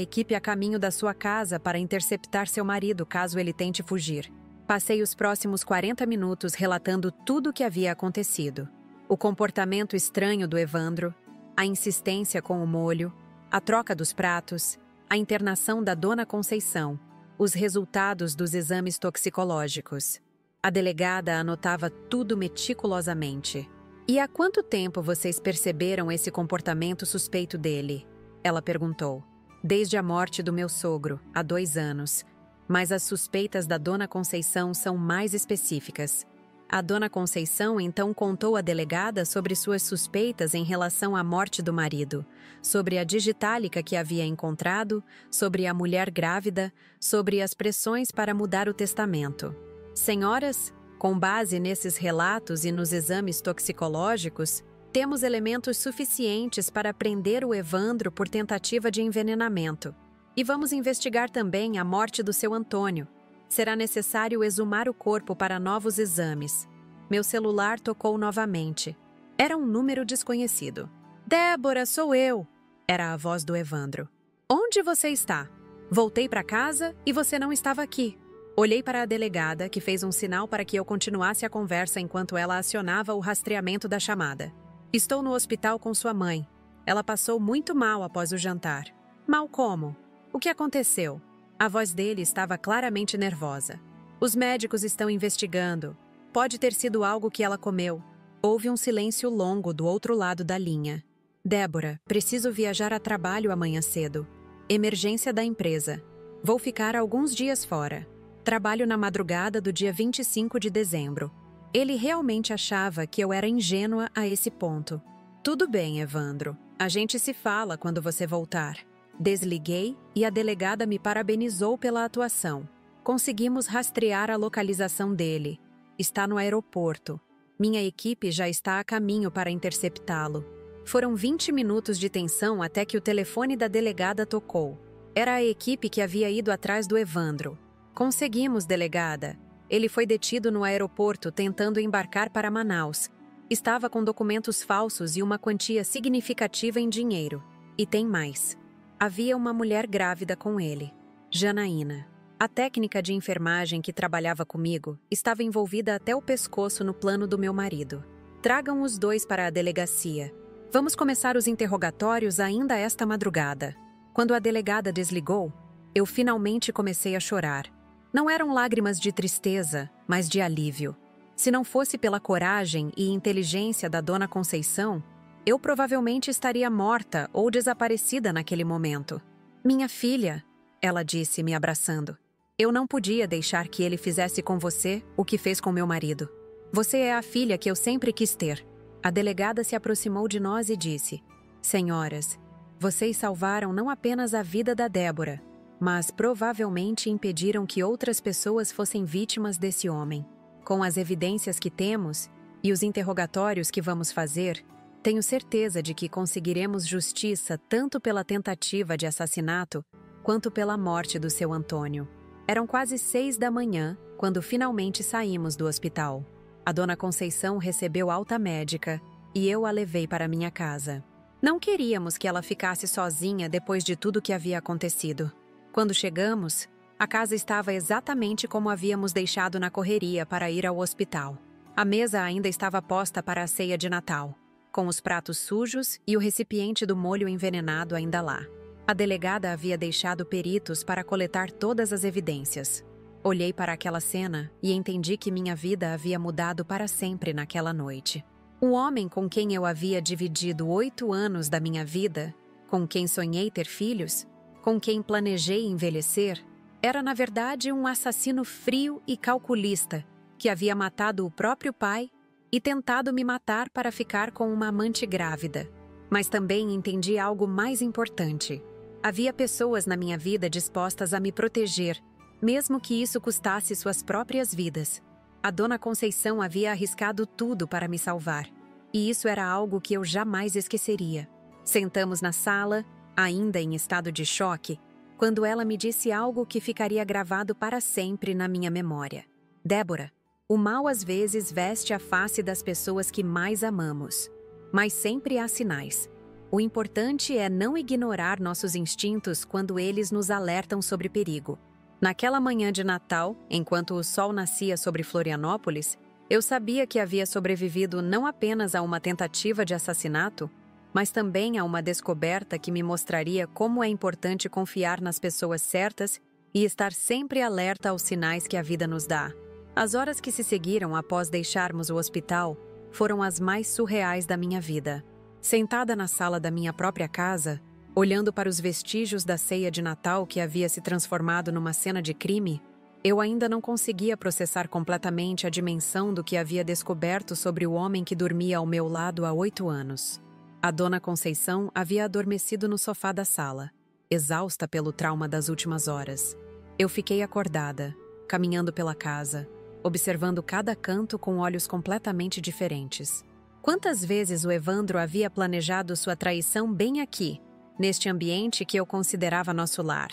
equipe a caminho da sua casa para interceptar seu marido caso ele tente fugir. Passei os próximos 40 minutos relatando tudo o que havia acontecido. O comportamento estranho do Evandro, a insistência com o molho, a troca dos pratos, a internação da Dona Conceição, os resultados dos exames toxicológicos. A delegada anotava tudo meticulosamente. E há quanto tempo vocês perceberam esse comportamento suspeito dele? Ela perguntou. Desde a morte do meu sogro, há 2 anos. Mas as suspeitas da Dona Conceição são mais específicas. A Dona Conceição então contou à delegada sobre suas suspeitas em relação à morte do marido, sobre a digitálica que havia encontrado, sobre a mulher grávida, sobre as pressões para mudar o testamento. Senhoras, com base nesses relatos e nos exames toxicológicos, temos elementos suficientes para prender o Evandro por tentativa de envenenamento. E vamos investigar também a morte do seu Antônio. Será necessário exumar o corpo para novos exames. Meu celular tocou novamente. Era um número desconhecido. Débora, sou eu! Era a voz do Evandro. Onde você está? Voltei para casa e você não estava aqui. Olhei para a delegada, que fez um sinal para que eu continuasse a conversa enquanto ela acionava o rastreamento da chamada. Estou no hospital com sua mãe. Ela passou muito mal após o jantar. Mal como? O que aconteceu? A voz dele estava claramente nervosa. Os médicos estão investigando. Pode ter sido algo que ela comeu. Houve um silêncio longo do outro lado da linha. Débora, preciso viajar a trabalho amanhã cedo. Emergência da empresa. Vou ficar alguns dias fora. Trabalho na madrugada do dia 25 de dezembro. Ele realmente achava que eu era ingênua a esse ponto. Tudo bem, Evandro. A gente se fala quando você voltar. Desliguei e a delegada me parabenizou pela atuação. Conseguimos rastrear a localização dele. Está no aeroporto. Minha equipe já está a caminho para interceptá-lo. Foram 20 minutos de tensão até que o telefone da delegada tocou. Era a equipe que havia ido atrás do Evandro. Conseguimos, delegada. Ele foi detido no aeroporto tentando embarcar para Manaus. Estava com documentos falsos e uma quantia significativa em dinheiro. E tem mais. Havia uma mulher grávida com ele, Janaína. A técnica de enfermagem que trabalhava comigo estava envolvida até o pescoço no plano do meu marido. Tragam os dois para a delegacia. Vamos começar os interrogatórios ainda esta madrugada. Quando a delegada desligou, eu finalmente comecei a chorar. Não eram lágrimas de tristeza, mas de alívio. Se não fosse pela coragem e inteligência da Dona Conceição, eu provavelmente estaria morta ou desaparecida naquele momento. Minha filha, ela disse, me abraçando. Eu não podia deixar que ele fizesse com você o que fez com meu marido. Você é a filha que eu sempre quis ter. A delegada se aproximou de nós e disse: Senhoras, vocês salvaram não apenas a vida da Débora, mas provavelmente impediram que outras pessoas fossem vítimas desse homem. Com as evidências que temos e os interrogatórios que vamos fazer, tenho certeza de que conseguiremos justiça tanto pela tentativa de assassinato quanto pela morte do seu Antônio. Eram quase 6 da manhã quando finalmente saímos do hospital. A Dona Conceição recebeu alta médica e eu a levei para minha casa. Não queríamos que ela ficasse sozinha depois de tudo que havia acontecido. Quando chegamos, a casa estava exatamente como havíamos deixado na correria para ir ao hospital. A mesa ainda estava posta para a ceia de Natal, com os pratos sujos e o recipiente do molho envenenado ainda lá. A delegada havia deixado peritos para coletar todas as evidências. Olhei para aquela cena e entendi que minha vida havia mudado para sempre naquela noite. O homem com quem eu havia dividido 8 anos da minha vida, com quem sonhei ter filhos, com quem planejei envelhecer, era na verdade um assassino frio e calculista que havia matado o próprio pai e tentado me matar para ficar com uma amante grávida. Mas também entendi algo mais importante. Havia pessoas na minha vida dispostas a me proteger, mesmo que isso custasse suas próprias vidas. A Dona Conceição havia arriscado tudo para me salvar, e isso era algo que eu jamais esqueceria. Sentamos na sala, ainda em estado de choque, quando ela me disse algo que ficaria gravado para sempre na minha memória. Débora, O mal às vezes veste a face das pessoas que mais amamos, mas sempre há sinais. O importante é não ignorar nossos instintos quando eles nos alertam sobre perigo. Naquela manhã de Natal, enquanto o sol nascia sobre Florianópolis, eu sabia que havia sobrevivido não apenas a uma tentativa de assassinato, mas também a uma descoberta que me mostraria como é importante confiar nas pessoas certas e estar sempre alerta aos sinais que a vida nos dá. As horas que se seguiram após deixarmos o hospital foram as mais surreais da minha vida. Sentada na sala da minha própria casa, olhando para os vestígios da ceia de Natal que havia se transformado numa cena de crime, eu ainda não conseguia processar completamente a dimensão do que havia descoberto sobre o homem que dormia ao meu lado há 8 anos. A dona Conceição havia adormecido no sofá da sala, exausta pelo trauma das últimas horas. Eu fiquei acordada, caminhando pela casa, observando cada canto com olhos completamente diferentes. Quantas vezes o Evandro havia planejado sua traição bem aqui, neste ambiente que eu considerava nosso lar?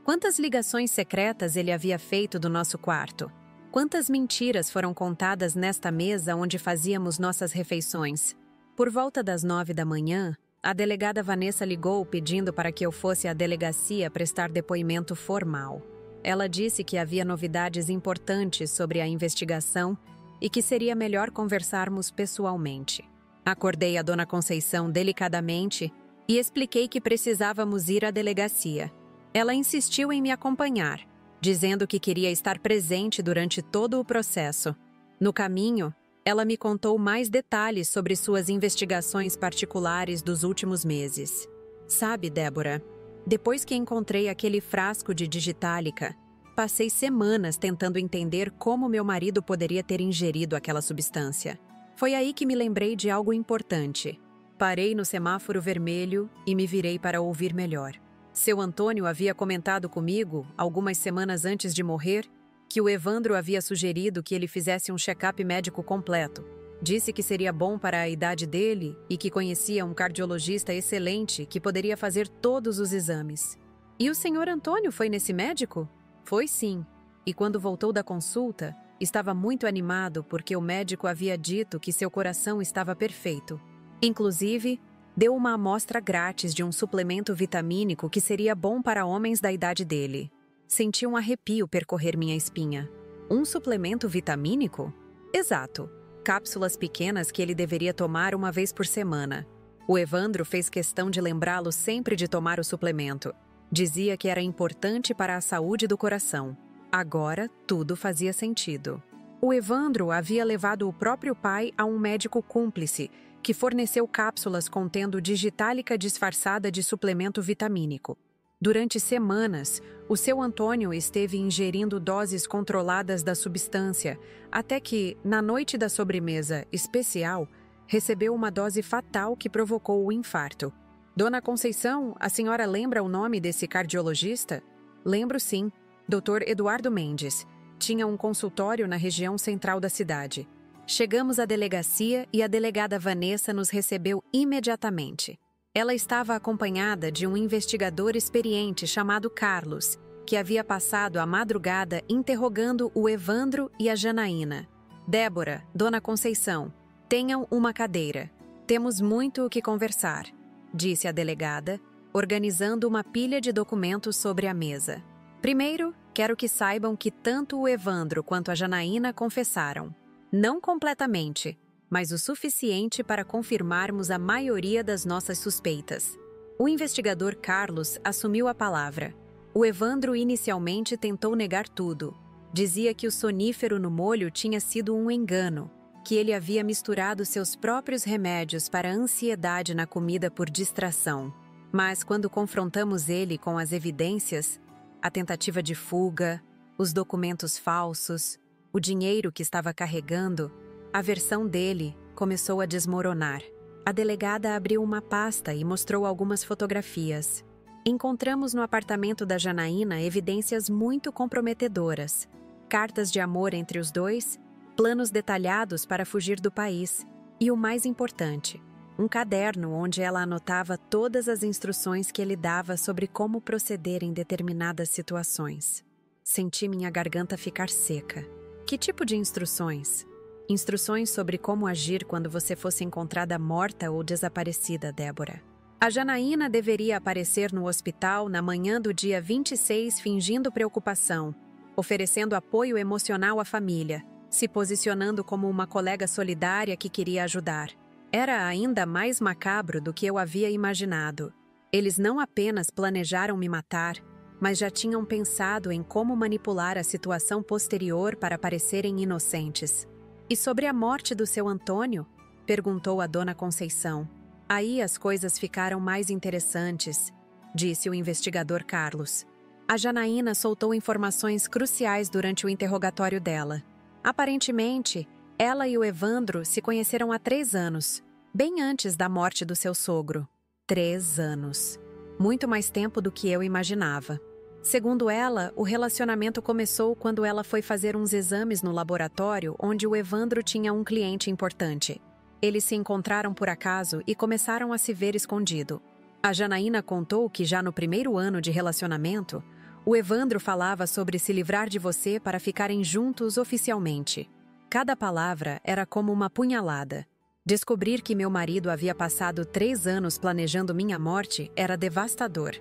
Quantas ligações secretas ele havia feito do nosso quarto? Quantas mentiras foram contadas nesta mesa onde fazíamos nossas refeições? Por volta das 9 da manhã, a delegada Vanessa ligou pedindo para que eu fosse à delegacia prestar depoimento formal. Ela disse que havia novidades importantes sobre a investigação e que seria melhor conversarmos pessoalmente. Acordei a dona Conceição delicadamente e expliquei que precisávamos ir à delegacia. Ela insistiu em me acompanhar, dizendo que queria estar presente durante todo o processo. No caminho, ela me contou mais detalhes sobre suas investigações particulares dos últimos meses. Sabe, Débora, depois que encontrei aquele frasco de digitálica, passei semanas tentando entender como meu marido poderia ter ingerido aquela substância. Foi aí que me lembrei de algo importante. Parei no semáforo vermelho e me virei para ouvir melhor. Seu Antônio havia comentado comigo, algumas semanas antes de morrer, que o Evandro havia sugerido que ele fizesse um check-up médico completo. Disse que seria bom para a idade dele e que conhecia um cardiologista excelente que poderia fazer todos os exames. E o senhor Antônio foi nesse médico? Foi sim. E quando voltou da consulta, estava muito animado porque o médico havia dito que seu coração estava perfeito. Inclusive, deu uma amostra grátis de um suplemento vitamínico que seria bom para homens da idade dele. Senti um arrepio percorrer minha espinha. Um suplemento vitamínico? Exato. Cápsulas pequenas que ele deveria tomar uma vez por semana. O Evandro fez questão de lembrá-lo sempre de tomar o suplemento. Dizia que era importante para a saúde do coração. Agora, tudo fazia sentido. O Evandro havia levado o próprio pai a um médico cúmplice, que forneceu cápsulas contendo digitálica disfarçada de suplemento vitamínico. Durante semanas, o seu Antônio esteve ingerindo doses controladas da substância, até que, na noite da sobremesa especial, recebeu uma dose fatal que provocou o infarto. Dona Conceição, a senhora lembra o nome desse cardiologista? Lembro sim, Dr. Eduardo Mendes. Tinha um consultório na região central da cidade. Chegamos à delegacia e a delegada Vanessa nos recebeu imediatamente. Ela estava acompanhada de um investigador experiente chamado Carlos, que havia passado a madrugada interrogando o Evandro e a Janaína. Débora, Dona Conceição, tenham uma cadeira. Temos muito o que conversar, disse a delegada, organizando uma pilha de documentos sobre a mesa. Primeiro, quero que saibam que tanto o Evandro quanto a Janaína confessaram. Não completamente, mas o suficiente para confirmarmos a maioria das nossas suspeitas. O investigador Carlos assumiu a palavra. O Evandro inicialmente tentou negar tudo. Dizia que o sonífero no molho tinha sido um engano, que ele havia misturado seus próprios remédios para a ansiedade na comida por distração. Mas quando confrontamos ele com as evidências, a tentativa de fuga, os documentos falsos, o dinheiro que estava carregando, a versão dele começou a desmoronar. A delegada abriu uma pasta e mostrou algumas fotografias. Encontramos no apartamento da Janaína evidências muito comprometedoras. Cartas de amor entre os dois, planos detalhados para fugir do país e, o mais importante, um caderno onde ela anotava todas as instruções que ele dava sobre como proceder em determinadas situações. Senti minha garganta ficar seca. Que tipo de instruções? Instruções sobre como agir quando você fosse encontrada morta ou desaparecida, Débora. A Janaína deveria aparecer no hospital na manhã do dia 26 fingindo preocupação, oferecendo apoio emocional à família, se posicionando como uma colega solidária que queria ajudar. Era ainda mais macabro do que eu havia imaginado. Eles não apenas planejaram me matar, mas já tinham pensado em como manipular a situação posterior para parecerem inocentes. E sobre a morte do seu Antônio? Perguntou a dona Conceição. Aí as coisas ficaram mais interessantes, disse o investigador Carlos. A Janaína soltou informações cruciais durante o interrogatório dela. Aparentemente, ela e o Evandro se conheceram há 3 anos, bem antes da morte do seu sogro. 3 anos. Muito mais tempo do que eu imaginava. Segundo ela, o relacionamento começou quando ela foi fazer uns exames no laboratório onde o Evandro tinha um cliente importante. Eles se encontraram por acaso e começaram a se ver escondido. A Janaína contou que já no primeiro ano de relacionamento, o Evandro falava sobre se livrar de você para ficarem juntos oficialmente. Cada palavra era como uma punhalada. Descobrir que meu marido havia passado 3 anos planejando minha morte era devastador.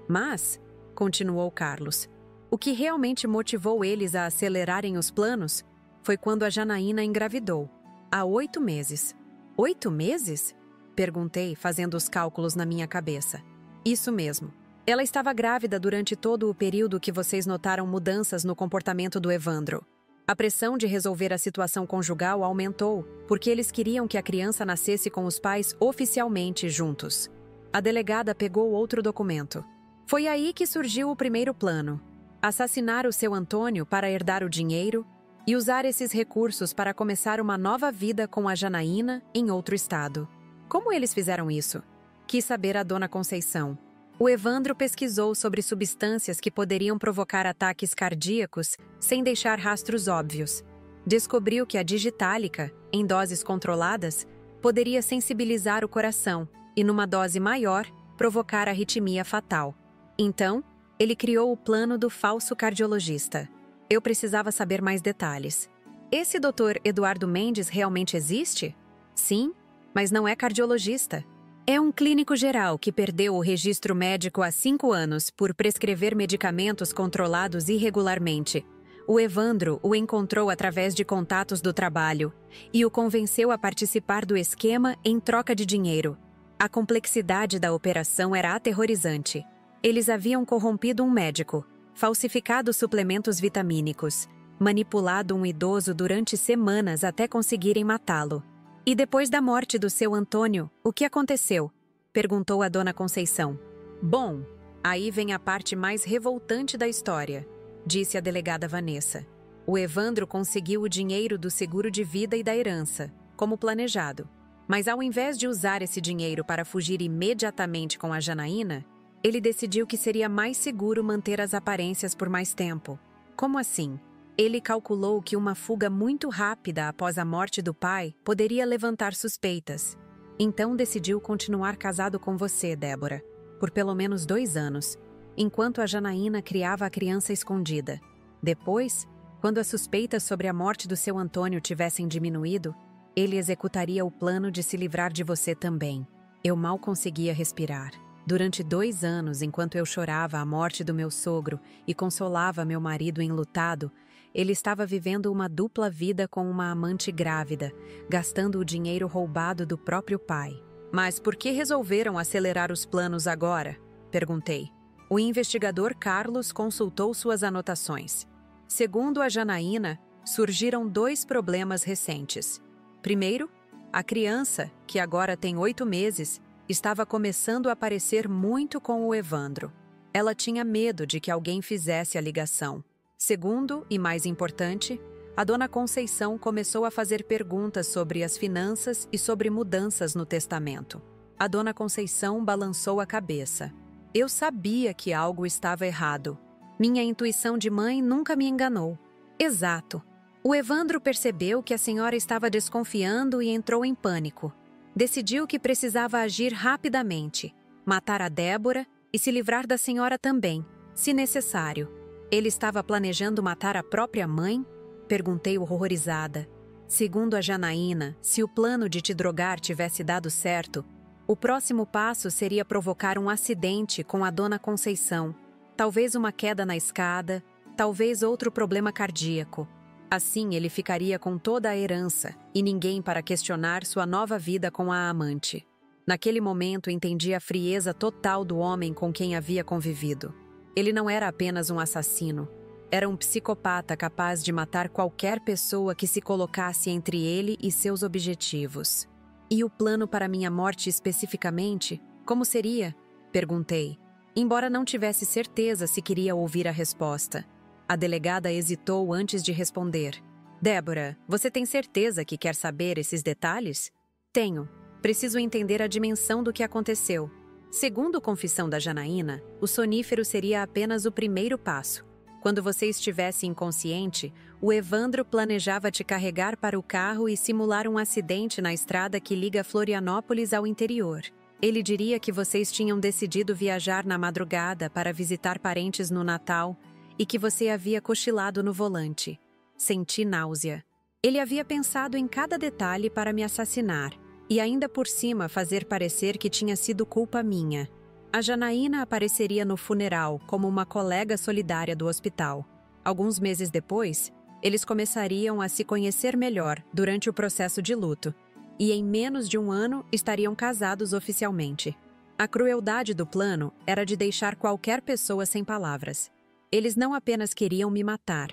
Mas, continuou Carlos, o que realmente motivou eles a acelerarem os planos foi quando a Janaína engravidou, há 8 meses. 8 meses? Perguntei, fazendo os cálculos na minha cabeça. Isso mesmo. Ela estava grávida durante todo o período que vocês notaram mudanças no comportamento do Evandro. A pressão de resolver a situação conjugal aumentou, porque eles queriam que a criança nascesse com os pais oficialmente juntos. A delegada pegou outro documento. Foi aí que surgiu o primeiro plano: assassinar o seu Antônio para herdar o dinheiro e usar esses recursos para começar uma nova vida com a Janaína em outro estado. Como eles fizeram isso? Quis saber a dona Conceição. O Evandro pesquisou sobre substâncias que poderiam provocar ataques cardíacos sem deixar rastros óbvios. Descobriu que a digitálica, em doses controladas, poderia sensibilizar o coração e, numa dose maior, provocar arritmia fatal. Então, ele criou o plano do falso cardiologista. Eu precisava saber mais detalhes. Esse Dr. Eduardo Mendes realmente existe? Sim, mas não é cardiologista. É um clínico geral que perdeu o registro médico há 5 anos por prescrever medicamentos controlados irregularmente. O Evandro o encontrou através de contatos do trabalho e o convenceu a participar do esquema em troca de dinheiro. A complexidade da operação era aterrorizante. Eles haviam corrompido um médico, falsificado suplementos vitamínicos, manipulado um idoso durante semanas até conseguirem matá-lo. E depois da morte do seu Antônio, o que aconteceu? Perguntou a dona Conceição. Bom, aí vem a parte mais revoltante da história, disse a delegada Vanessa. O Evandro conseguiu o dinheiro do seguro de vida e da herança, como planejado. Mas ao invés de usar esse dinheiro para fugir imediatamente com a Janaína, ele decidiu que seria mais seguro manter as aparências por mais tempo. Como assim? Ele calculou que uma fuga muito rápida após a morte do pai poderia levantar suspeitas. Então decidiu continuar casado com você, Débora, por pelo menos 2 anos, enquanto a Janaína criava a criança escondida. Depois, quando as suspeitas sobre a morte do seu Antônio tivessem diminuído, ele executaria o plano de se livrar de você também. Eu mal conseguia respirar. Durante 2 anos, enquanto eu chorava a morte do meu sogro e consolava meu marido enlutado, ele estava vivendo uma dupla vida com uma amante grávida, gastando o dinheiro roubado do próprio pai. Mas por que resolveram acelerar os planos agora? Perguntei. O investigador Carlos consultou suas anotações. Segundo a Janaína, surgiram 2 problemas recentes. Primeiro, a criança, que agora tem 8 meses, estava começando a parecer muito com o Evandro. Ela tinha medo de que alguém fizesse a ligação. Segundo, e mais importante, a dona Conceição começou a fazer perguntas sobre as finanças e sobre mudanças no testamento. A dona Conceição balançou a cabeça. Eu sabia que algo estava errado. Minha intuição de mãe nunca me enganou. Exato. O Evandro percebeu que a senhora estava desconfiando e entrou em pânico. Decidiu que precisava agir rapidamente, matar a Débora e se livrar da senhora também, se necessário. Ele estava planejando matar a própria mãe? Perguntei horrorizada. Segundo a Janaína, se o plano de te drogar tivesse dado certo, o próximo passo seria provocar um acidente com a Dona Conceição, talvez uma queda na escada, talvez outro problema cardíaco. Assim ele ficaria com toda a herança e ninguém para questionar sua nova vida com a amante. Naquele momento entendi a frieza total do homem com quem havia convivido. Ele não era apenas um assassino. Era um psicopata capaz de matar qualquer pessoa que se colocasse entre ele e seus objetivos. E o plano para minha morte especificamente? Como seria? Perguntei, embora não tivesse certeza se queria ouvir a resposta. A delegada hesitou antes de responder. Débora, você tem certeza que quer saber esses detalhes? Tenho. Preciso entender a dimensão do que aconteceu. Segundo a confissão da Janaína, o sonífero seria apenas o primeiro passo. Quando você estivesse inconsciente, o Evandro planejava te carregar para o carro e simular um acidente na estrada que liga Florianópolis ao interior. Ele diria que vocês tinham decidido viajar na madrugada para visitar parentes no Natal e que você havia cochilado no volante. Senti náusea. Ele havia pensado em cada detalhe para me assassinar e ainda por cima fazer parecer que tinha sido culpa minha. A Janaína apareceria no funeral como uma colega solidária do hospital. Alguns meses depois, eles começariam a se conhecer melhor durante o processo de luto, e em menos de um ano estariam casados oficialmente. A crueldade do plano era de deixar qualquer pessoa sem palavras. Eles não apenas queriam me matar,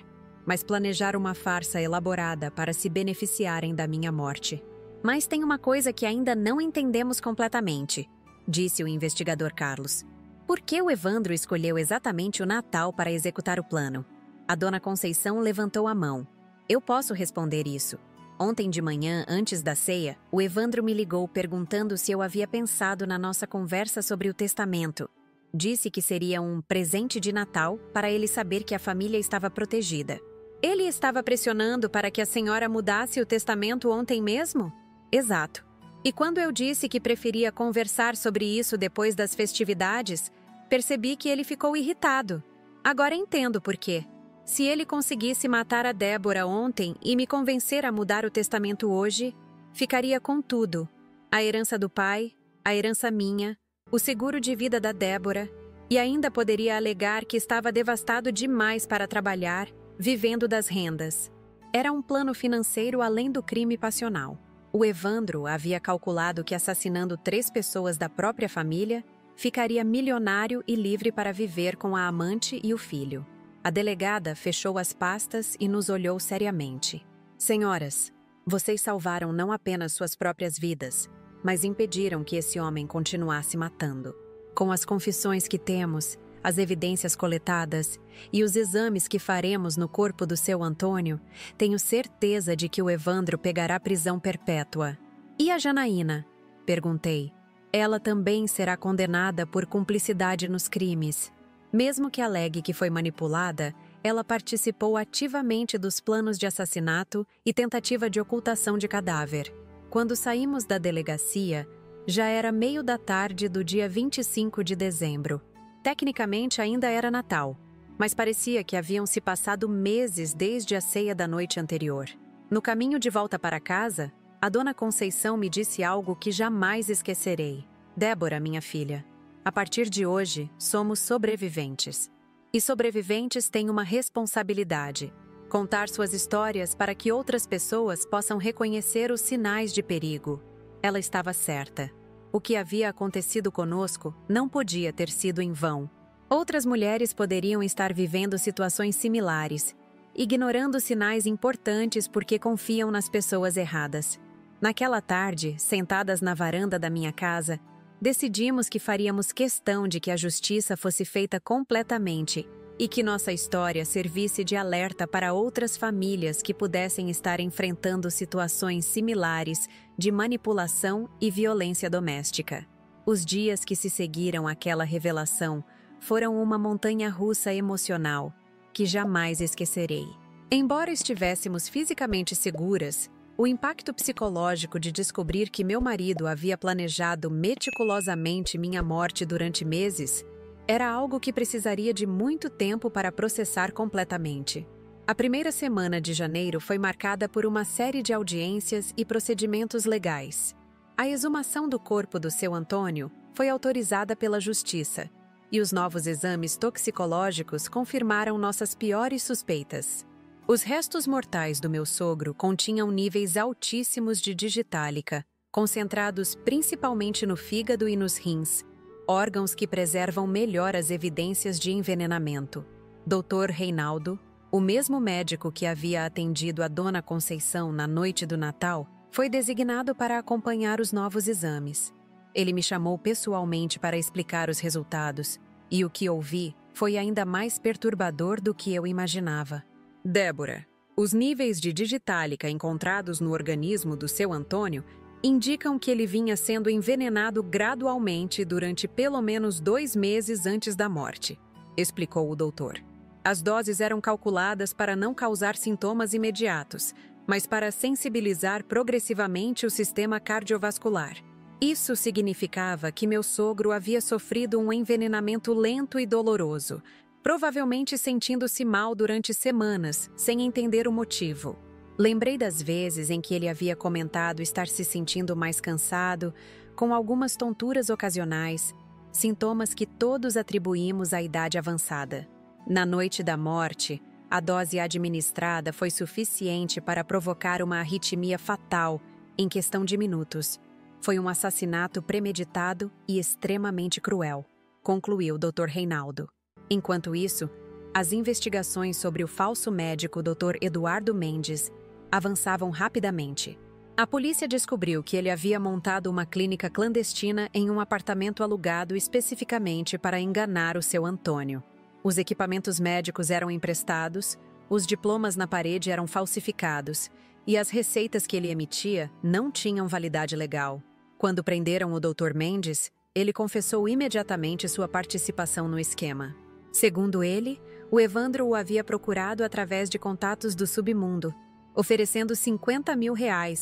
mas planejar uma farsa elaborada para se beneficiarem da minha morte. Mas tem uma coisa que ainda não entendemos completamente, disse o investigador Carlos. Por que o Evandro escolheu exatamente o Natal para executar o plano? A Dona Conceição levantou a mão. Eu posso responder isso. Ontem de manhã, antes da ceia, o Evandro me ligou perguntando se eu havia pensado na nossa conversa sobre o testamento. Disse que seria um presente de Natal para ele saber que a família estava protegida. Ele estava pressionando para que a senhora mudasse o testamento ontem mesmo? Exato. E quando eu disse que preferia conversar sobre isso depois das festividades, percebi que ele ficou irritado. Agora entendo por quê. Se ele conseguisse matar a Débora ontem e me convencer a mudar o testamento hoje, ficaria com tudo. A herança do pai, a herança minha, o seguro de vida da Débora, e ainda poderia alegar que estava devastado demais para trabalhar, vivendo das rendas. Era um plano financeiro além do crime passional. O Evandro havia calculado que assassinando 3 pessoas da própria família, ficaria milionário e livre para viver com a amante e o filho. A delegada fechou as pastas e nos olhou seriamente. Senhoras, vocês salvaram não apenas suas próprias vidas, mas impediram que esse homem continuasse matando. Com as confissões que temos, as evidências coletadas e os exames que faremos no corpo do seu Antônio, tenho certeza de que o Evandro pegará prisão perpétua. E a Janaína? Perguntei. Ela também será condenada por cumplicidade nos crimes. Mesmo que alegue que foi manipulada, ela participou ativamente dos planos de assassinato e tentativa de ocultação de cadáver. Quando saímos da delegacia, já era meio da tarde do dia 25 de dezembro. Tecnicamente ainda era Natal, mas parecia que haviam se passado meses desde a ceia da noite anterior. No caminho de volta para casa, a Dona Conceição me disse algo que jamais esquecerei. Débora, minha filha, a partir de hoje, somos sobreviventes. E sobreviventes têm uma responsabilidade: contar suas histórias para que outras pessoas possam reconhecer os sinais de perigo. Ela estava certa. O que havia acontecido conosco não podia ter sido em vão. Outras mulheres poderiam estar vivendo situações similares, ignorando sinais importantes porque confiam nas pessoas erradas. Naquela tarde, sentadas na varanda da minha casa, decidimos que faríamos questão de que a justiça fosse feita completamente e que nossa história servisse de alerta para outras famílias que pudessem estar enfrentando situações similares de manipulação e violência doméstica. Os dias que se seguiram àquela revelação foram uma montanha-russa emocional que jamais esquecerei. Embora estivéssemos fisicamente seguras, o impacto psicológico de descobrir que meu marido havia planejado meticulosamente minha morte durante meses era algo que precisaria de muito tempo para processar completamente. A primeira semana de janeiro foi marcada por uma série de audiências e procedimentos legais. A exumação do corpo do seu Antônio foi autorizada pela Justiça, e os novos exames toxicológicos confirmaram nossas piores suspeitas. Os restos mortais do meu sogro continham níveis altíssimos de digitálica, concentrados principalmente no fígado e nos rins, órgãos que preservam melhor as evidências de envenenamento. Dr. Reinaldo, o mesmo médico que havia atendido a Dona Conceição na noite do Natal, foi designado para acompanhar os novos exames. Ele me chamou pessoalmente para explicar os resultados, e o que ouvi foi ainda mais perturbador do que eu imaginava. Débora, os níveis de digitálica encontrados no organismo do seu Antônio indicam que ele vinha sendo envenenado gradualmente durante pelo menos 2 meses antes da morte, explicou o doutor. As doses eram calculadas para não causar sintomas imediatos, mas para sensibilizar progressivamente o sistema cardiovascular. Isso significava que meu sogro havia sofrido um envenenamento lento e doloroso, provavelmente sentindo-se mal durante semanas, sem entender o motivo. Lembrei das vezes em que ele havia comentado estar se sentindo mais cansado, com algumas tonturas ocasionais, sintomas que todos atribuímos à idade avançada. Na noite da morte, a dose administrada foi suficiente para provocar uma arritmia fatal em questão de minutos. Foi um assassinato premeditado e extremamente cruel, concluiu o Dr. Reinaldo. Enquanto isso, as investigações sobre o falso médico Dr. Eduardo Mendes avançavam rapidamente. A polícia descobriu que ele havia montado uma clínica clandestina em um apartamento alugado especificamente para enganar o seu Antônio. Os equipamentos médicos eram emprestados, os diplomas na parede eram falsificados e as receitas que ele emitia não tinham validade legal. Quando prenderam o Dr. Mendes, ele confessou imediatamente sua participação no esquema. Segundo ele, o Evandro o havia procurado através de contatos do submundo, oferecendo R$50 mil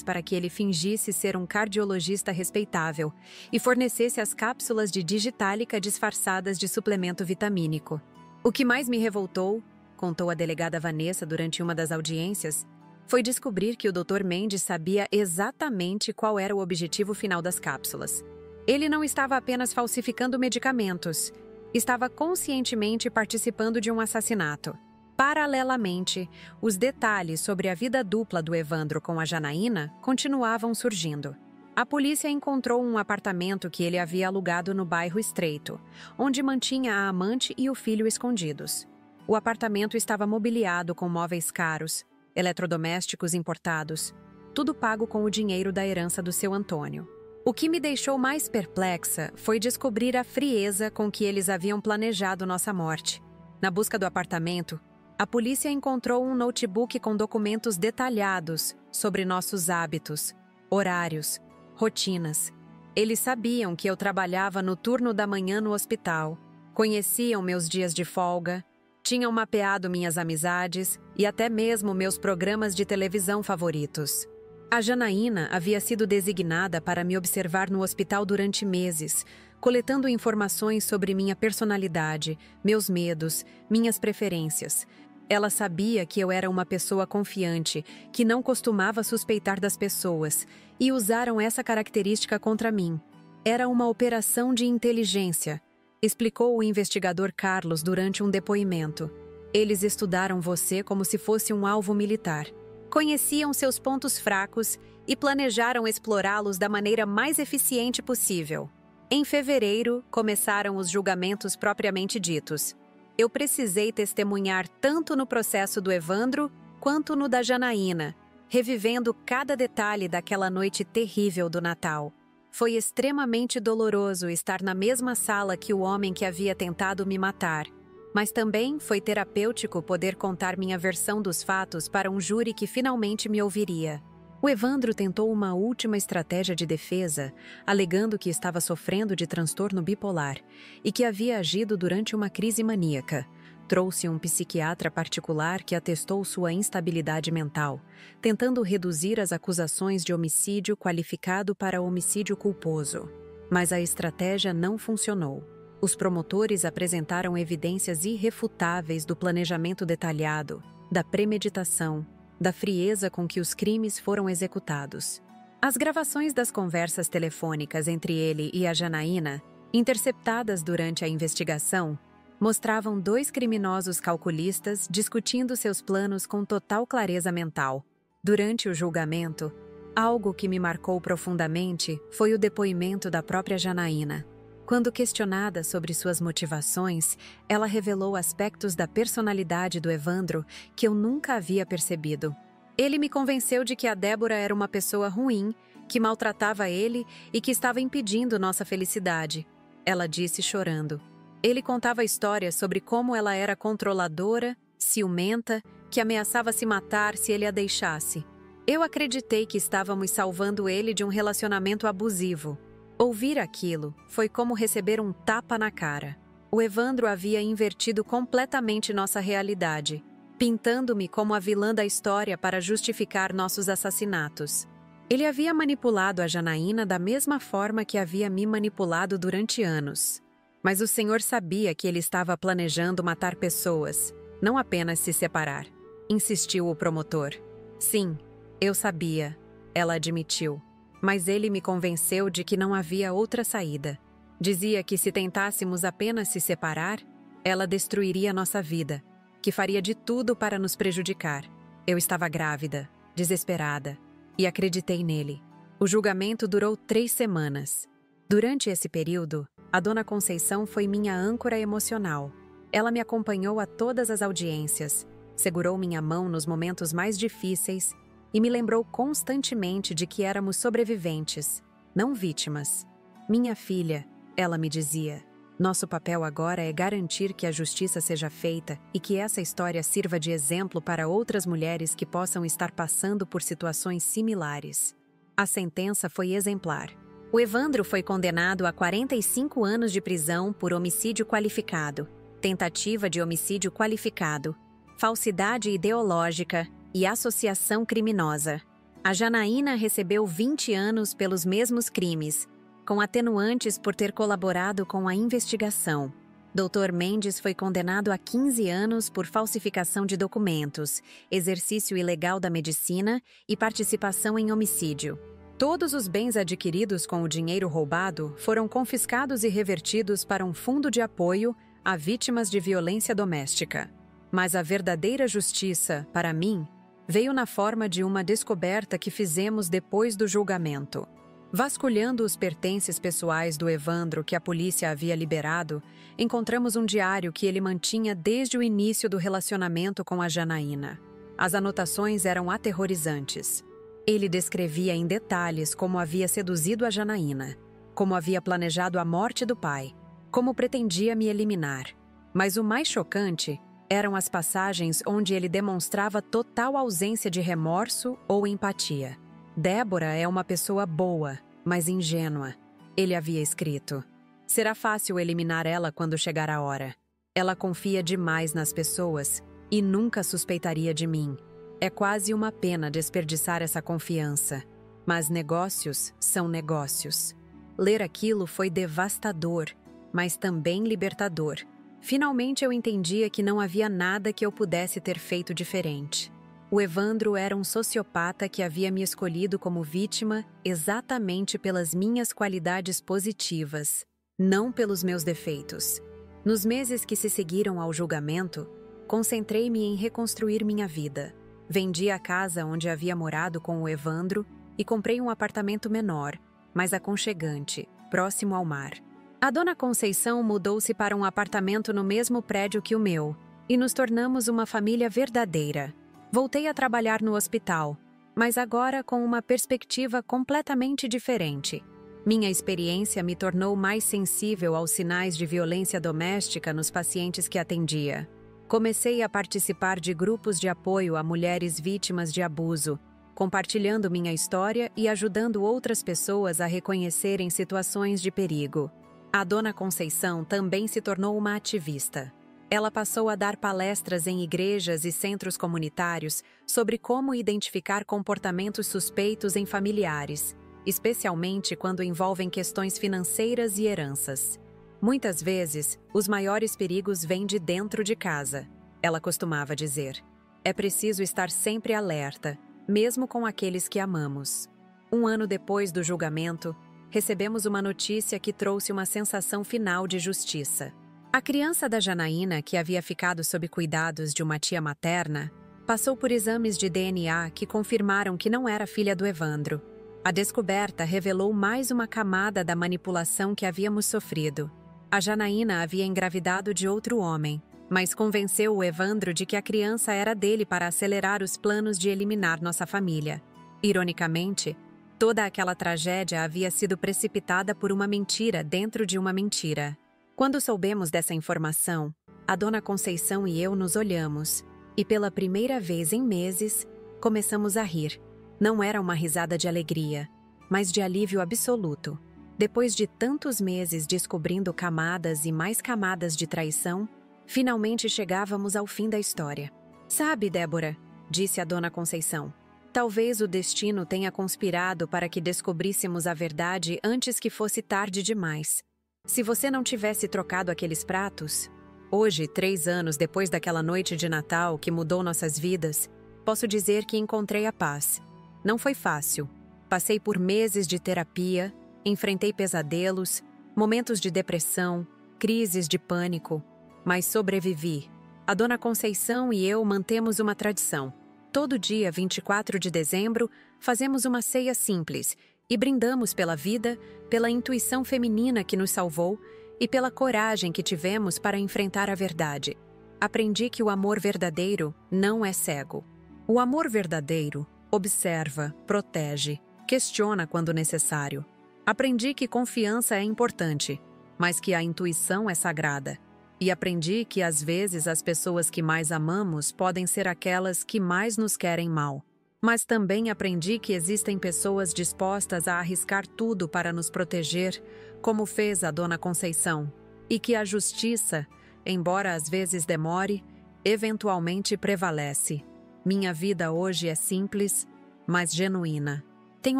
para que ele fingisse ser um cardiologista respeitável e fornecesse as cápsulas de digitálica disfarçadas de suplemento vitamínico. O que mais me revoltou, contou a delegada Vanessa durante uma das audiências, foi descobrir que o Dr. Mendes sabia exatamente qual era o objetivo final das cápsulas. Ele não estava apenas falsificando medicamentos, estava conscientemente participando de um assassinato. Paralelamente, os detalhes sobre a vida dupla do Evandro com a Janaína continuavam surgindo. A polícia encontrou um apartamento que ele havia alugado no bairro Estreito, onde mantinha a amante e o filho escondidos. O apartamento estava mobiliado com móveis caros, eletrodomésticos importados, tudo pago com o dinheiro da herança do seu Antônio. O que me deixou mais perplexa foi descobrir a frieza com que eles haviam planejado nossa morte. Na busca do apartamento, a polícia encontrou um notebook com documentos detalhados sobre nossos hábitos, horários, rotinas. Eles sabiam que eu trabalhava no turno da manhã no hospital, conheciam meus dias de folga, tinham mapeado minhas amizades e até mesmo meus programas de televisão favoritos. A Janaína havia sido designada para me observar no hospital durante meses, coletando informações sobre minha personalidade, meus medos, minhas preferências. Ela sabia que eu era uma pessoa confiante, que não costumava suspeitar das pessoas, e usaram essa característica contra mim. Era uma operação de inteligência, explicou o investigador Carlos durante um depoimento. Eles estudaram você como se fosse um alvo militar. Conheciam seus pontos fracos e planejaram explorá-los da maneira mais eficiente possível. Em fevereiro, começaram os julgamentos propriamente ditos. Eu precisei testemunhar tanto no processo do Evandro quanto no da Janaína, revivendo cada detalhe daquela noite terrível do Natal. Foi extremamente doloroso estar na mesma sala que o homem que havia tentado me matar, mas também foi terapêutico poder contar minha versão dos fatos para um júri que finalmente me ouviria. O Evandro tentou uma última estratégia de defesa, alegando que estava sofrendo de transtorno bipolar e que havia agido durante uma crise maníaca. Trouxe um psiquiatra particular que atestou sua instabilidade mental, tentando reduzir as acusações de homicídio qualificado para homicídio culposo. Mas a estratégia não funcionou. Os promotores apresentaram evidências irrefutáveis do planejamento detalhado, da premeditação, da frieza com que os crimes foram executados. As gravações das conversas telefônicas entre ele e a Janaína, interceptadas durante a investigação, mostravam dois criminosos calculistas discutindo seus planos com total clareza mental. Durante o julgamento, algo que me marcou profundamente foi o depoimento da própria Janaína. Quando questionada sobre suas motivações, ela revelou aspectos da personalidade do Evandro que eu nunca havia percebido. Ele me convenceu de que a Débora era uma pessoa ruim, que maltratava ele e que estava impedindo nossa felicidade. Ela disse chorando. Ele contava histórias sobre como ela era controladora, ciumenta, que ameaçava se matar se ele a deixasse. Eu acreditei que estávamos salvando ele de um relacionamento abusivo. Ouvir aquilo foi como receber um tapa na cara. O Evandro havia invertido completamente nossa realidade, pintando-me como a vilã da história para justificar nossos assassinatos. Ele havia manipulado a Janaína da mesma forma que havia me manipulado durante anos. Mas o Senhor sabia que ele estava planejando matar pessoas, não apenas se separar. Insistiu o promotor. Sim, eu sabia, ela admitiu. Mas ele me convenceu de que não havia outra saída. Dizia que se tentássemos apenas se separar, ela destruiria nossa vida, que faria de tudo para nos prejudicar. Eu estava grávida, desesperada, e acreditei nele. O julgamento durou 3 semanas. Durante esse período, a Dona Conceição foi minha âncora emocional. Ela me acompanhou a todas as audiências, segurou minha mão nos momentos mais difíceis e me lembrou constantemente de que éramos sobreviventes, não vítimas. Minha filha, ela me dizia, nosso papel agora é garantir que a justiça seja feita e que essa história sirva de exemplo para outras mulheres que possam estar passando por situações similares. A sentença foi exemplar. O Evandro foi condenado a 45 anos de prisão por homicídio qualificado, tentativa de homicídio qualificado, falsidade ideológica e associação criminosa. A Janaína recebeu 20 anos pelos mesmos crimes, com atenuantes por ter colaborado com a investigação. Dr. Mendes foi condenado a 15 anos por falsificação de documentos, exercício ilegal da medicina e participação em homicídio. Todos os bens adquiridos com o dinheiro roubado foram confiscados e revertidos para um fundo de apoio a vítimas de violência doméstica. Mas a verdadeira justiça, para mim, veio na forma de uma descoberta que fizemos depois do julgamento. Vasculhando os pertences pessoais do Evandro que a polícia havia liberado, encontramos um diário que ele mantinha desde o início do relacionamento com a Janaína. As anotações eram aterrorizantes. Ele descrevia em detalhes como havia seduzido a Janaína, como havia planejado a morte do pai, como pretendia me eliminar. Mas o mais chocante eram as passagens onde ele demonstrava total ausência de remorso ou empatia. Débora é uma pessoa boa, mas ingênua, ele havia escrito. Será fácil eliminar ela quando chegar a hora. Ela confia demais nas pessoas e nunca suspeitaria de mim. É quase uma pena desperdiçar essa confiança. Mas negócios são negócios. Ler aquilo foi devastador, mas também libertador. Finalmente eu entendia que não havia nada que eu pudesse ter feito diferente. O Evandro era um sociopata que havia me escolhido como vítima exatamente pelas minhas qualidades positivas, não pelos meus defeitos. Nos meses que se seguiram ao julgamento, concentrei-me em reconstruir minha vida. Vendi a casa onde havia morado com o Evandro e comprei um apartamento menor, mais aconchegante, próximo ao mar. A Dona Conceição mudou-se para um apartamento no mesmo prédio que o meu, e nos tornamos uma família verdadeira. Voltei a trabalhar no hospital, mas agora com uma perspectiva completamente diferente. Minha experiência me tornou mais sensível aos sinais de violência doméstica nos pacientes que atendia. Comecei a participar de grupos de apoio a mulheres vítimas de abuso, compartilhando minha história e ajudando outras pessoas a reconhecerem situações de perigo. A Dona Conceição também se tornou uma ativista. Ela passou a dar palestras em igrejas e centros comunitários sobre como identificar comportamentos suspeitos em familiares, especialmente quando envolvem questões financeiras e heranças. Muitas vezes, os maiores perigos vêm de dentro de casa, ela costumava dizer. É preciso estar sempre alerta, mesmo com aqueles que amamos. Um ano depois do julgamento, recebemos uma notícia que trouxe uma sensação final de justiça. A criança da Janaína, que havia ficado sob cuidados de uma tia materna, passou por exames de DNA que confirmaram que não era filha do Evandro. A descoberta revelou mais uma camada da manipulação que havíamos sofrido. A Janaína havia engravidado de outro homem, mas convenceu o Evandro de que a criança era dele para acelerar os planos de eliminar nossa família. Ironicamente, toda aquela tragédia havia sido precipitada por uma mentira dentro de uma mentira. Quando soubemos dessa informação, a dona Conceição e eu nos olhamos, e pela primeira vez em meses, começamos a rir. Não era uma risada de alegria, mas de alívio absoluto. Depois de tantos meses descobrindo camadas e mais camadas de traição, finalmente chegávamos ao fim da história. "Sabe, Débora", disse a dona Conceição, "talvez o destino tenha conspirado para que descobríssemos a verdade antes que fosse tarde demais. Se você não tivesse trocado aqueles pratos... Hoje, 3 anos depois daquela noite de Natal que mudou nossas vidas, posso dizer que encontrei a paz. Não foi fácil. Passei por meses de terapia, enfrentei pesadelos, momentos de depressão, crises de pânico, mas sobrevivi. A dona Conceição e eu mantemos uma tradição. Todo dia, 24 de dezembro, fazemos uma ceia simples e brindamos pela vida, pela intuição feminina que nos salvou e pela coragem que tivemos para enfrentar a verdade. Aprendi que o amor verdadeiro não é cego. O amor verdadeiro observa, protege, questiona quando necessário. Aprendi que confiança é importante, mas que a intuição é sagrada. E aprendi que às vezes as pessoas que mais amamos podem ser aquelas que mais nos querem mal. Mas também aprendi que existem pessoas dispostas a arriscar tudo para nos proteger, como fez a dona Conceição, e que a justiça, embora às vezes demore, eventualmente prevalece. Minha vida hoje é simples, mas genuína. Tenho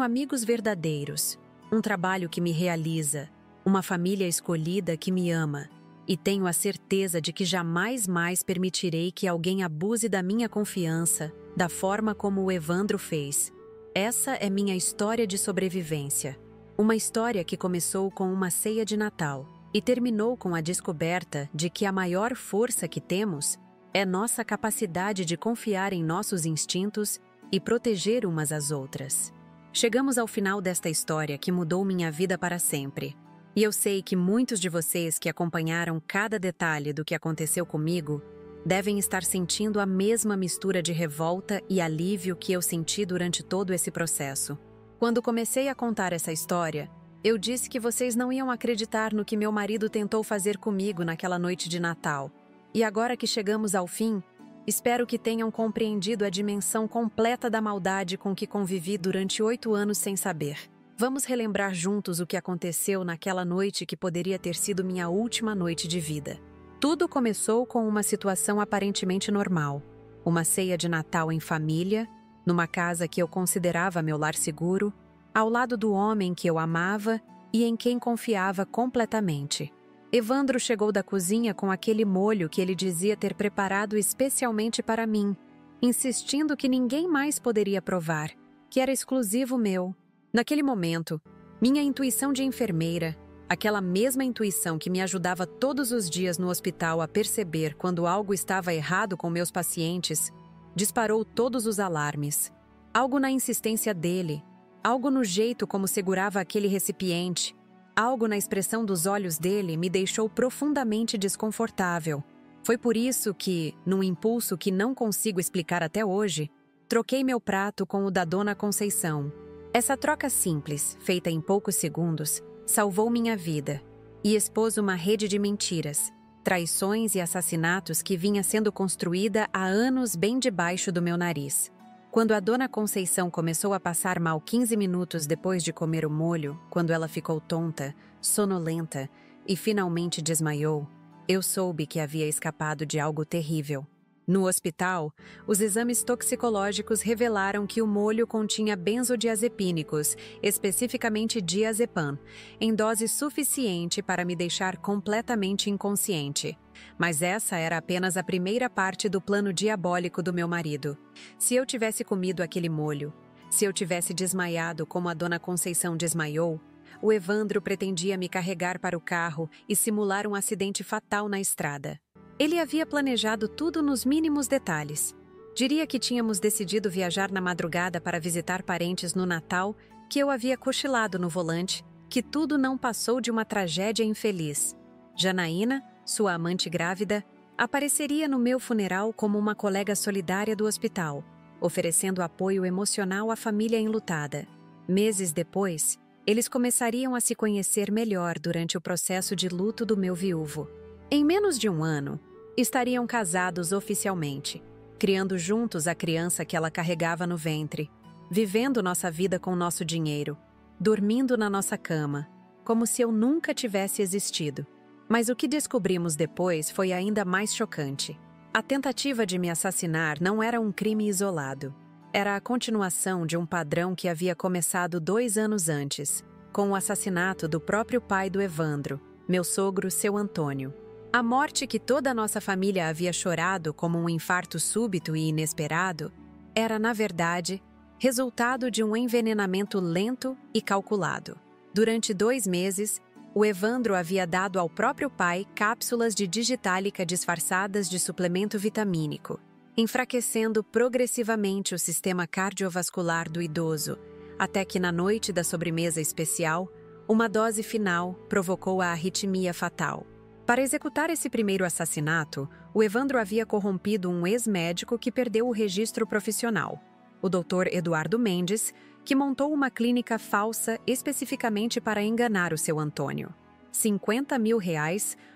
amigos verdadeiros, um trabalho que me realiza, uma família escolhida que me ama, e tenho a certeza de que jamais mais permitirei que alguém abuse da minha confiança, da forma como o Evandro fez. Essa é minha história de sobrevivência. Uma história que começou com uma ceia de Natal e terminou com a descoberta de que a maior força que temos é nossa capacidade de confiar em nossos instintos e proteger umas às outras. Chegamos ao final desta história que mudou minha vida para sempre. E eu sei que muitos de vocês que acompanharam cada detalhe do que aconteceu comigo devem estar sentindo a mesma mistura de revolta e alívio que eu senti durante todo esse processo. Quando comecei a contar essa história, eu disse que vocês não iam acreditar no que meu marido tentou fazer comigo naquela noite de Natal. E agora que chegamos ao fim, espero que tenham compreendido a dimensão completa da maldade com que convivi durante 8 anos sem saber. Vamos relembrar juntos o que aconteceu naquela noite que poderia ter sido minha última noite de vida. Tudo começou com uma situação aparentemente normal. Uma ceia de Natal em família, numa casa que eu considerava meu lar seguro, ao lado do homem que eu amava e em quem confiava completamente. Evandro chegou da cozinha com aquele molho que ele dizia ter preparado especialmente para mim, insistindo que ninguém mais poderia provar, que era exclusivo meu. Naquele momento, minha intuição de enfermeira, aquela mesma intuição que me ajudava todos os dias no hospital a perceber quando algo estava errado com meus pacientes, disparou todos os alarmes. Algo na insistência dele, algo no jeito como segurava aquele recipiente, algo na expressão dos olhos dele me deixou profundamente desconfortável. Foi por isso que, num impulso que não consigo explicar até hoje, troquei meu prato com o da dona Conceição. Essa troca simples, feita em poucos segundos, salvou minha vida e expôs uma rede de mentiras, traições e assassinatos que vinha sendo construída há anos bem debaixo do meu nariz. Quando a dona Conceição começou a passar mal 15 minutos depois de comer o molho, quando ela ficou tonta, sonolenta e finalmente desmaiou, eu soube que havia escapado de algo terrível. No hospital, os exames toxicológicos revelaram que o molho continha benzodiazepínicos, especificamente diazepam, em dose suficiente para me deixar completamente inconsciente. Mas essa era apenas a primeira parte do plano diabólico do meu marido. Se eu tivesse comido aquele molho, se eu tivesse desmaiado como a dona Conceição desmaiou, o Evandro pretendia me carregar para o carro e simular um acidente fatal na estrada. Ele havia planejado tudo nos mínimos detalhes. Diria que tínhamos decidido viajar na madrugada para visitar parentes no Natal, que eu havia cochilado no volante, que tudo não passou de uma tragédia infeliz. Janaína, sua amante grávida, apareceria no meu funeral como uma colega solidária do hospital, oferecendo apoio emocional à família enlutada. Meses depois, eles começariam a se conhecer melhor durante o processo de luto do meu viúvo. Em menos de um ano, estariam casados oficialmente, criando juntos a criança que ela carregava no ventre, vivendo nossa vida com nosso dinheiro, dormindo na nossa cama, como se eu nunca tivesse existido. Mas o que descobrimos depois foi ainda mais chocante. A tentativa de me assassinar não era um crime isolado. Era a continuação de um padrão que havia começado 2 anos antes, com o assassinato do próprio pai do Evandro, meu sogro, seu Antônio. A morte que toda a nossa família havia chorado como um infarto súbito e inesperado era, na verdade, resultado de um envenenamento lento e calculado. Durante 2 meses, o Evandro havia dado ao próprio pai cápsulas de digitálica disfarçadas de suplemento vitamínico, enfraquecendo progressivamente o sistema cardiovascular do idoso, até que na noite da sobremesa especial, uma dose final provocou a arritmia fatal. Para executar esse primeiro assassinato, o Evandro havia corrompido um ex-médico que perdeu o registro profissional, o Dr. Eduardo Mendes, que montou uma clínica falsa especificamente para enganar o seu Antônio. R$50 mil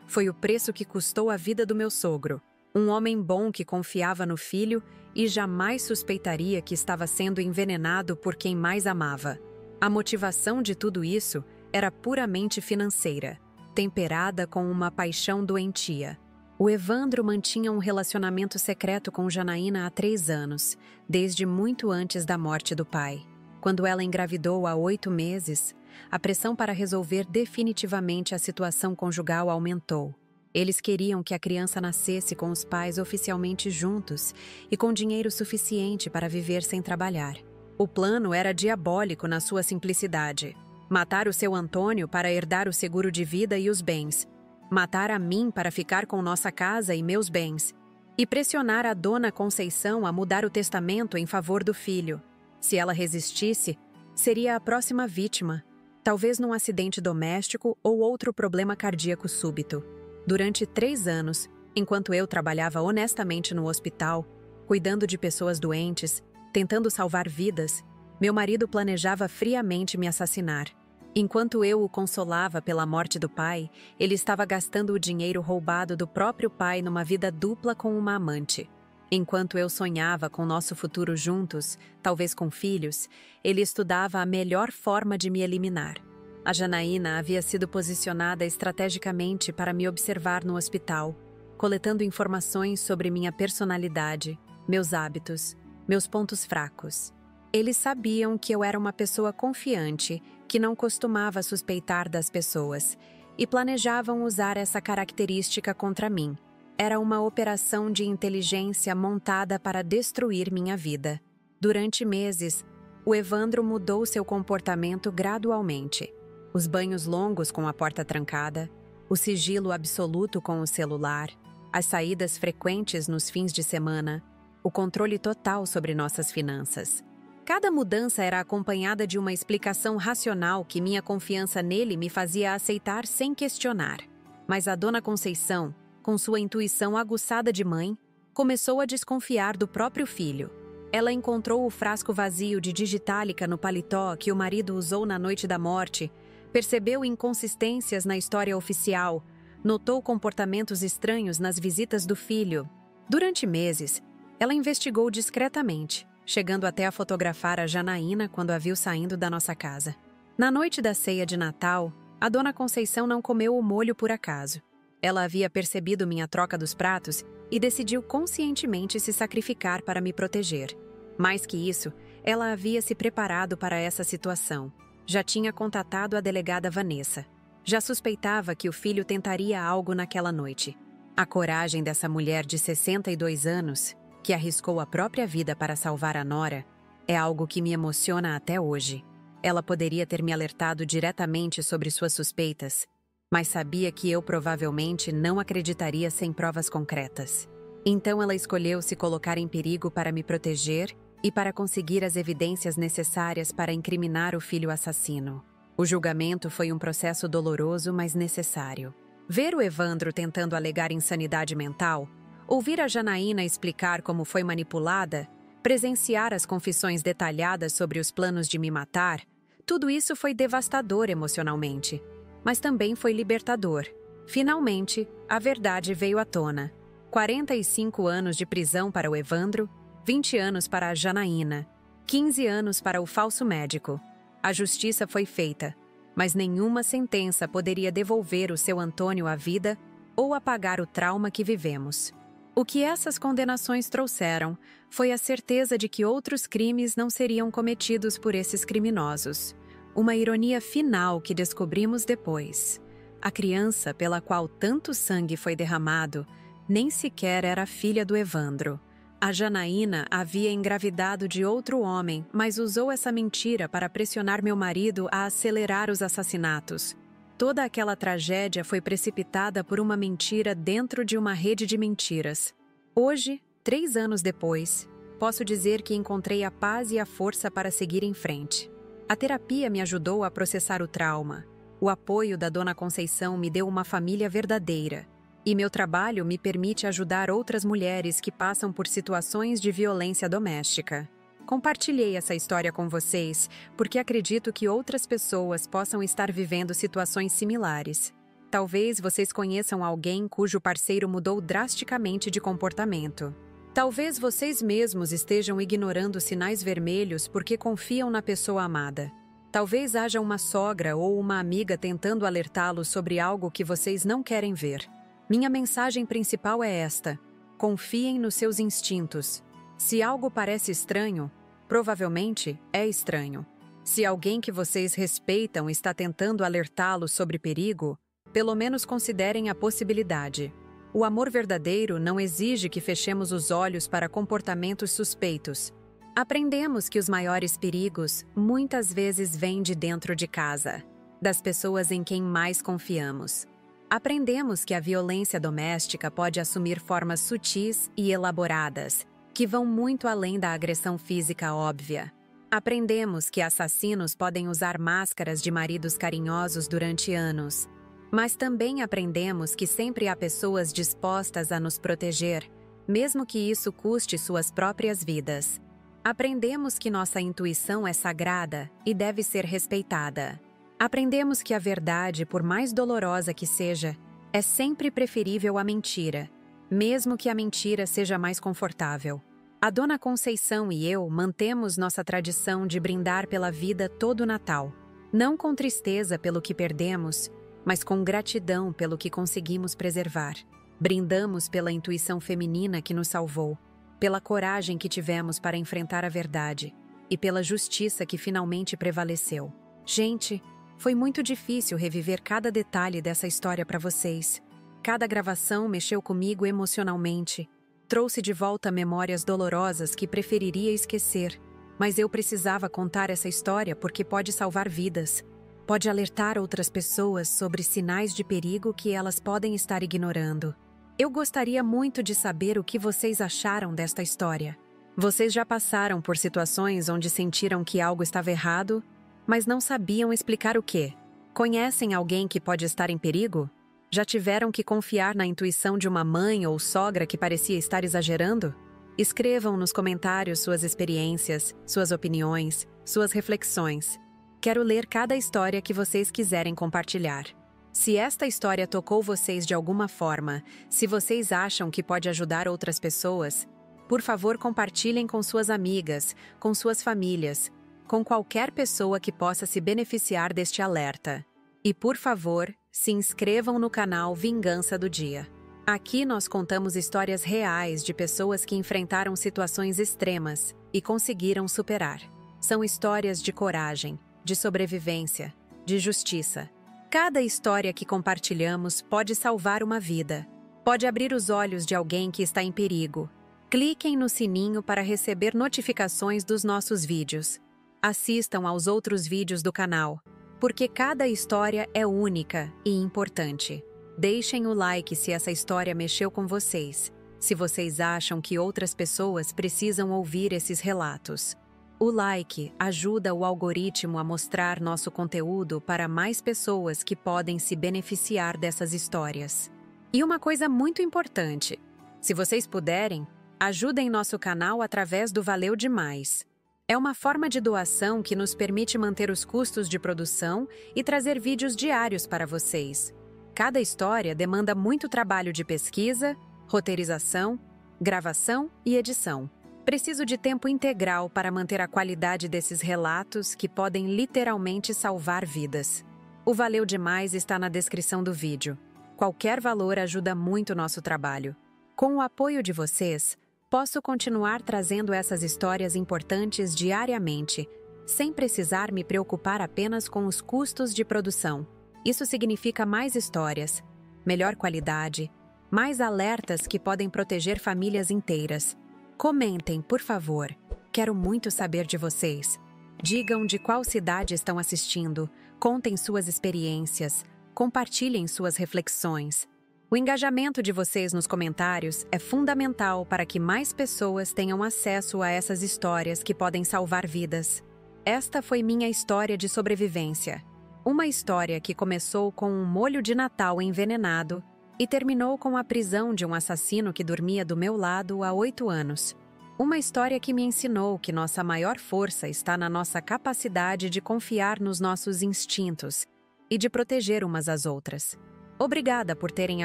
foi o preço que custou a vida do meu sogro, um homem bom que confiava no filho e jamais suspeitaria que estava sendo envenenado por quem mais amava. A motivação de tudo isso era puramente financeira, temperada com uma paixão doentia. O Evandro mantinha um relacionamento secreto com Janaína há 3 anos, desde muito antes da morte do pai. Quando ela engravidou há 8 meses, a pressão para resolver definitivamente a situação conjugal aumentou. Eles queriam que a criança nascesse com os pais oficialmente juntos e com dinheiro suficiente para viver sem trabalhar. O plano era diabólico na sua simplicidade. Matar o seu Antônio para herdar o seguro de vida e os bens. Matar a mim para ficar com nossa casa e meus bens. E pressionar a dona Conceição a mudar o testamento em favor do filho. Se ela resistisse, seria a próxima vítima, talvez num acidente doméstico ou outro problema cardíaco súbito. Durante 3 anos, enquanto eu trabalhava honestamente no hospital, cuidando de pessoas doentes, tentando salvar vidas, meu marido planejava friamente me assassinar. Enquanto eu o consolava pela morte do pai, ele estava gastando o dinheiro roubado do próprio pai numa vida dupla com uma amante. Enquanto eu sonhava com nosso futuro juntos, talvez com filhos, ele estudava a melhor forma de me eliminar. A Janaína havia sido posicionada estrategicamente para me observar no hospital, coletando informações sobre minha personalidade, meus hábitos, meus pontos fracos. Eles sabiam que eu era uma pessoa confiante, que não costumava suspeitar das pessoas, e planejavam usar essa característica contra mim. Era uma operação de inteligência montada para destruir minha vida. Durante meses, o Evandro mudou seu comportamento gradualmente. Os banhos longos com a porta trancada, o sigilo absoluto com o celular, as saídas frequentes nos fins de semana, o controle total sobre nossas finanças. Cada mudança era acompanhada de uma explicação racional que minha confiança nele me fazia aceitar sem questionar. Mas a dona Conceição, com sua intuição aguçada de mãe, começou a desconfiar do próprio filho. Ela encontrou o frasco vazio de digitálica no paletó que o marido usou na noite da morte, percebeu inconsistências na história oficial, notou comportamentos estranhos nas visitas do filho. Durante meses, ela investigou discretamente, chegando até a fotografar a Janaína quando a viu saindo da nossa casa. Na noite da ceia de Natal, a dona Conceição não comeu o molho por acaso. Ela havia percebido minha troca dos pratos e decidiu conscientemente se sacrificar para me proteger. Mais que isso, ela havia se preparado para essa situação. Já tinha contatado a delegada Vanessa. Já suspeitava que o filho tentaria algo naquela noite. A coragem dessa mulher de 62 anos, que arriscou a própria vida para salvar a nora, é algo que me emociona até hoje. Ela poderia ter me alertado diretamente sobre suas suspeitas, mas sabia que eu provavelmente não acreditaria sem provas concretas. Então ela escolheu se colocar em perigo para me proteger e para conseguir as evidências necessárias para incriminar o filho assassino. O julgamento foi um processo doloroso, mas necessário. Ver o Evandro tentando alegar insanidade mental, ouvir a Janaína explicar como foi manipulada, presenciar as confissões detalhadas sobre os planos de me matar, tudo isso foi devastador emocionalmente, mas também foi libertador. Finalmente, a verdade veio à tona. 45 anos de prisão para o Evandro, 20 anos para a Janaína, 15 anos para o falso médico. A justiça foi feita, mas nenhuma sentença poderia devolver o seu Antônio à vida ou apagar o trauma que vivemos. O que essas condenações trouxeram foi a certeza de que outros crimes não seriam cometidos por esses criminosos. Uma ironia final que descobrimos depois. A criança pela qual tanto sangue foi derramado nem sequer era filha do Evandro. A Janaína havia engravidado de outro homem, mas usou essa mentira para pressionar meu marido a acelerar os assassinatos. Toda aquela tragédia foi precipitada por uma mentira dentro de uma rede de mentiras. Hoje, 3 anos depois, posso dizer que encontrei a paz e a força para seguir em frente. A terapia me ajudou a processar o trauma. O apoio da Dona Conceição me deu uma família verdadeira. E meu trabalho me permite ajudar outras mulheres que passam por situações de violência doméstica. Compartilhei essa história com vocês porque acredito que outras pessoas possam estar vivendo situações similares. Talvez vocês conheçam alguém cujo parceiro mudou drasticamente de comportamento. Talvez vocês mesmos estejam ignorando sinais vermelhos porque confiam na pessoa amada. Talvez haja uma sogra ou uma amiga tentando alertá-los sobre algo que vocês não querem ver. Minha mensagem principal é esta: confiem nos seus instintos. Se algo parece estranho, provavelmente é estranho. Se alguém que vocês respeitam está tentando alertá-los sobre perigo, pelo menos considerem a possibilidade. O amor verdadeiro não exige que fechemos os olhos para comportamentos suspeitos. Aprendemos que os maiores perigos muitas vezes vêm de dentro de casa, das pessoas em quem mais confiamos. Aprendemos que a violência doméstica pode assumir formas sutis e elaboradas, que vão muito além da agressão física óbvia. Aprendemos que assassinos podem usar máscaras de maridos carinhosos durante anos. Mas também aprendemos que sempre há pessoas dispostas a nos proteger, mesmo que isso custe suas próprias vidas. Aprendemos que nossa intuição é sagrada e deve ser respeitada. Aprendemos que a verdade, por mais dolorosa que seja, é sempre preferível à mentira, mesmo que a mentira seja mais confortável. A Dona Conceição e eu mantemos nossa tradição de brindar pela vida todo o Natal, não com tristeza pelo que perdemos, mas com gratidão pelo que conseguimos preservar. Brindamos pela intuição feminina que nos salvou, pela coragem que tivemos para enfrentar a verdade e pela justiça que finalmente prevaleceu. Gente, foi muito difícil reviver cada detalhe dessa história para vocês. Cada gravação mexeu comigo emocionalmente, trouxe de volta memórias dolorosas que preferiria esquecer, mas eu precisava contar essa história porque pode salvar vidas, pode alertar outras pessoas sobre sinais de perigo que elas podem estar ignorando. Eu gostaria muito de saber o que vocês acharam desta história. Vocês já passaram por situações onde sentiram que algo estava errado, mas não sabiam explicar o quê? Conhecem alguém que pode estar em perigo? Já tiveram que confiar na intuição de uma mãe ou sogra que parecia estar exagerando? Escrevam nos comentários suas experiências, suas opiniões, suas reflexões. Quero ler cada história que vocês quiserem compartilhar. Se esta história tocou vocês de alguma forma, se vocês acham que pode ajudar outras pessoas, por favor compartilhem com suas amigas, com suas famílias, com qualquer pessoa que possa se beneficiar deste alerta. E por favor, se inscrevam no canal Vingança do Dia. Aqui nós contamos histórias reais de pessoas que enfrentaram situações extremas e conseguiram superar. São histórias de coragem, de sobrevivência, de justiça. Cada história que compartilhamos pode salvar uma vida, pode abrir os olhos de alguém que está em perigo. Cliquem no sininho para receber notificações dos nossos vídeos. Assistam aos outros vídeos do canal, porque cada história é única e importante. Deixem o like se essa história mexeu com vocês, se vocês acham que outras pessoas precisam ouvir esses relatos. O like ajuda o algoritmo a mostrar nosso conteúdo para mais pessoas que podem se beneficiar dessas histórias. E uma coisa muito importante, se vocês puderem, ajudem nosso canal através do Valeu Demais. É uma forma de doação que nos permite manter os custos de produção e trazer vídeos diários para vocês. Cada história demanda muito trabalho de pesquisa, roteirização, gravação e edição. Preciso de tempo integral para manter a qualidade desses relatos que podem literalmente salvar vidas. O Valeu Demais está na descrição do vídeo. Qualquer valor ajuda muito o nosso trabalho. Com o apoio de vocês, posso continuar trazendo essas histórias importantes diariamente, sem precisar me preocupar apenas com os custos de produção. Isso significa mais histórias, melhor qualidade, mais alertas que podem proteger famílias inteiras. Comentem, por favor. Quero muito saber de vocês. Digam de qual cidade estão assistindo, contem suas experiências, compartilhem suas reflexões. O engajamento de vocês nos comentários é fundamental para que mais pessoas tenham acesso a essas histórias que podem salvar vidas. Esta foi minha história de sobrevivência. Uma história que começou com um molho de Natal envenenado e terminou com a prisão de um assassino que dormia do meu lado há 8 anos. Uma história que me ensinou que nossa maior força está na nossa capacidade de confiar nos nossos instintos e de proteger umas às outras. Obrigada por terem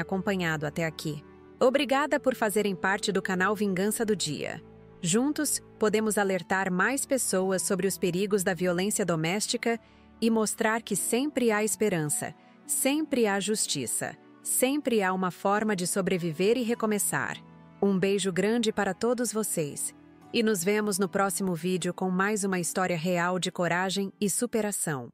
acompanhado até aqui. Obrigada por fazerem parte do canal Vingança do Dia. Juntos, podemos alertar mais pessoas sobre os perigos da violência doméstica e mostrar que sempre há esperança, sempre há justiça, sempre há uma forma de sobreviver e recomeçar. Um beijo grande para todos vocês. E nos vemos no próximo vídeo com mais uma história real de coragem e superação.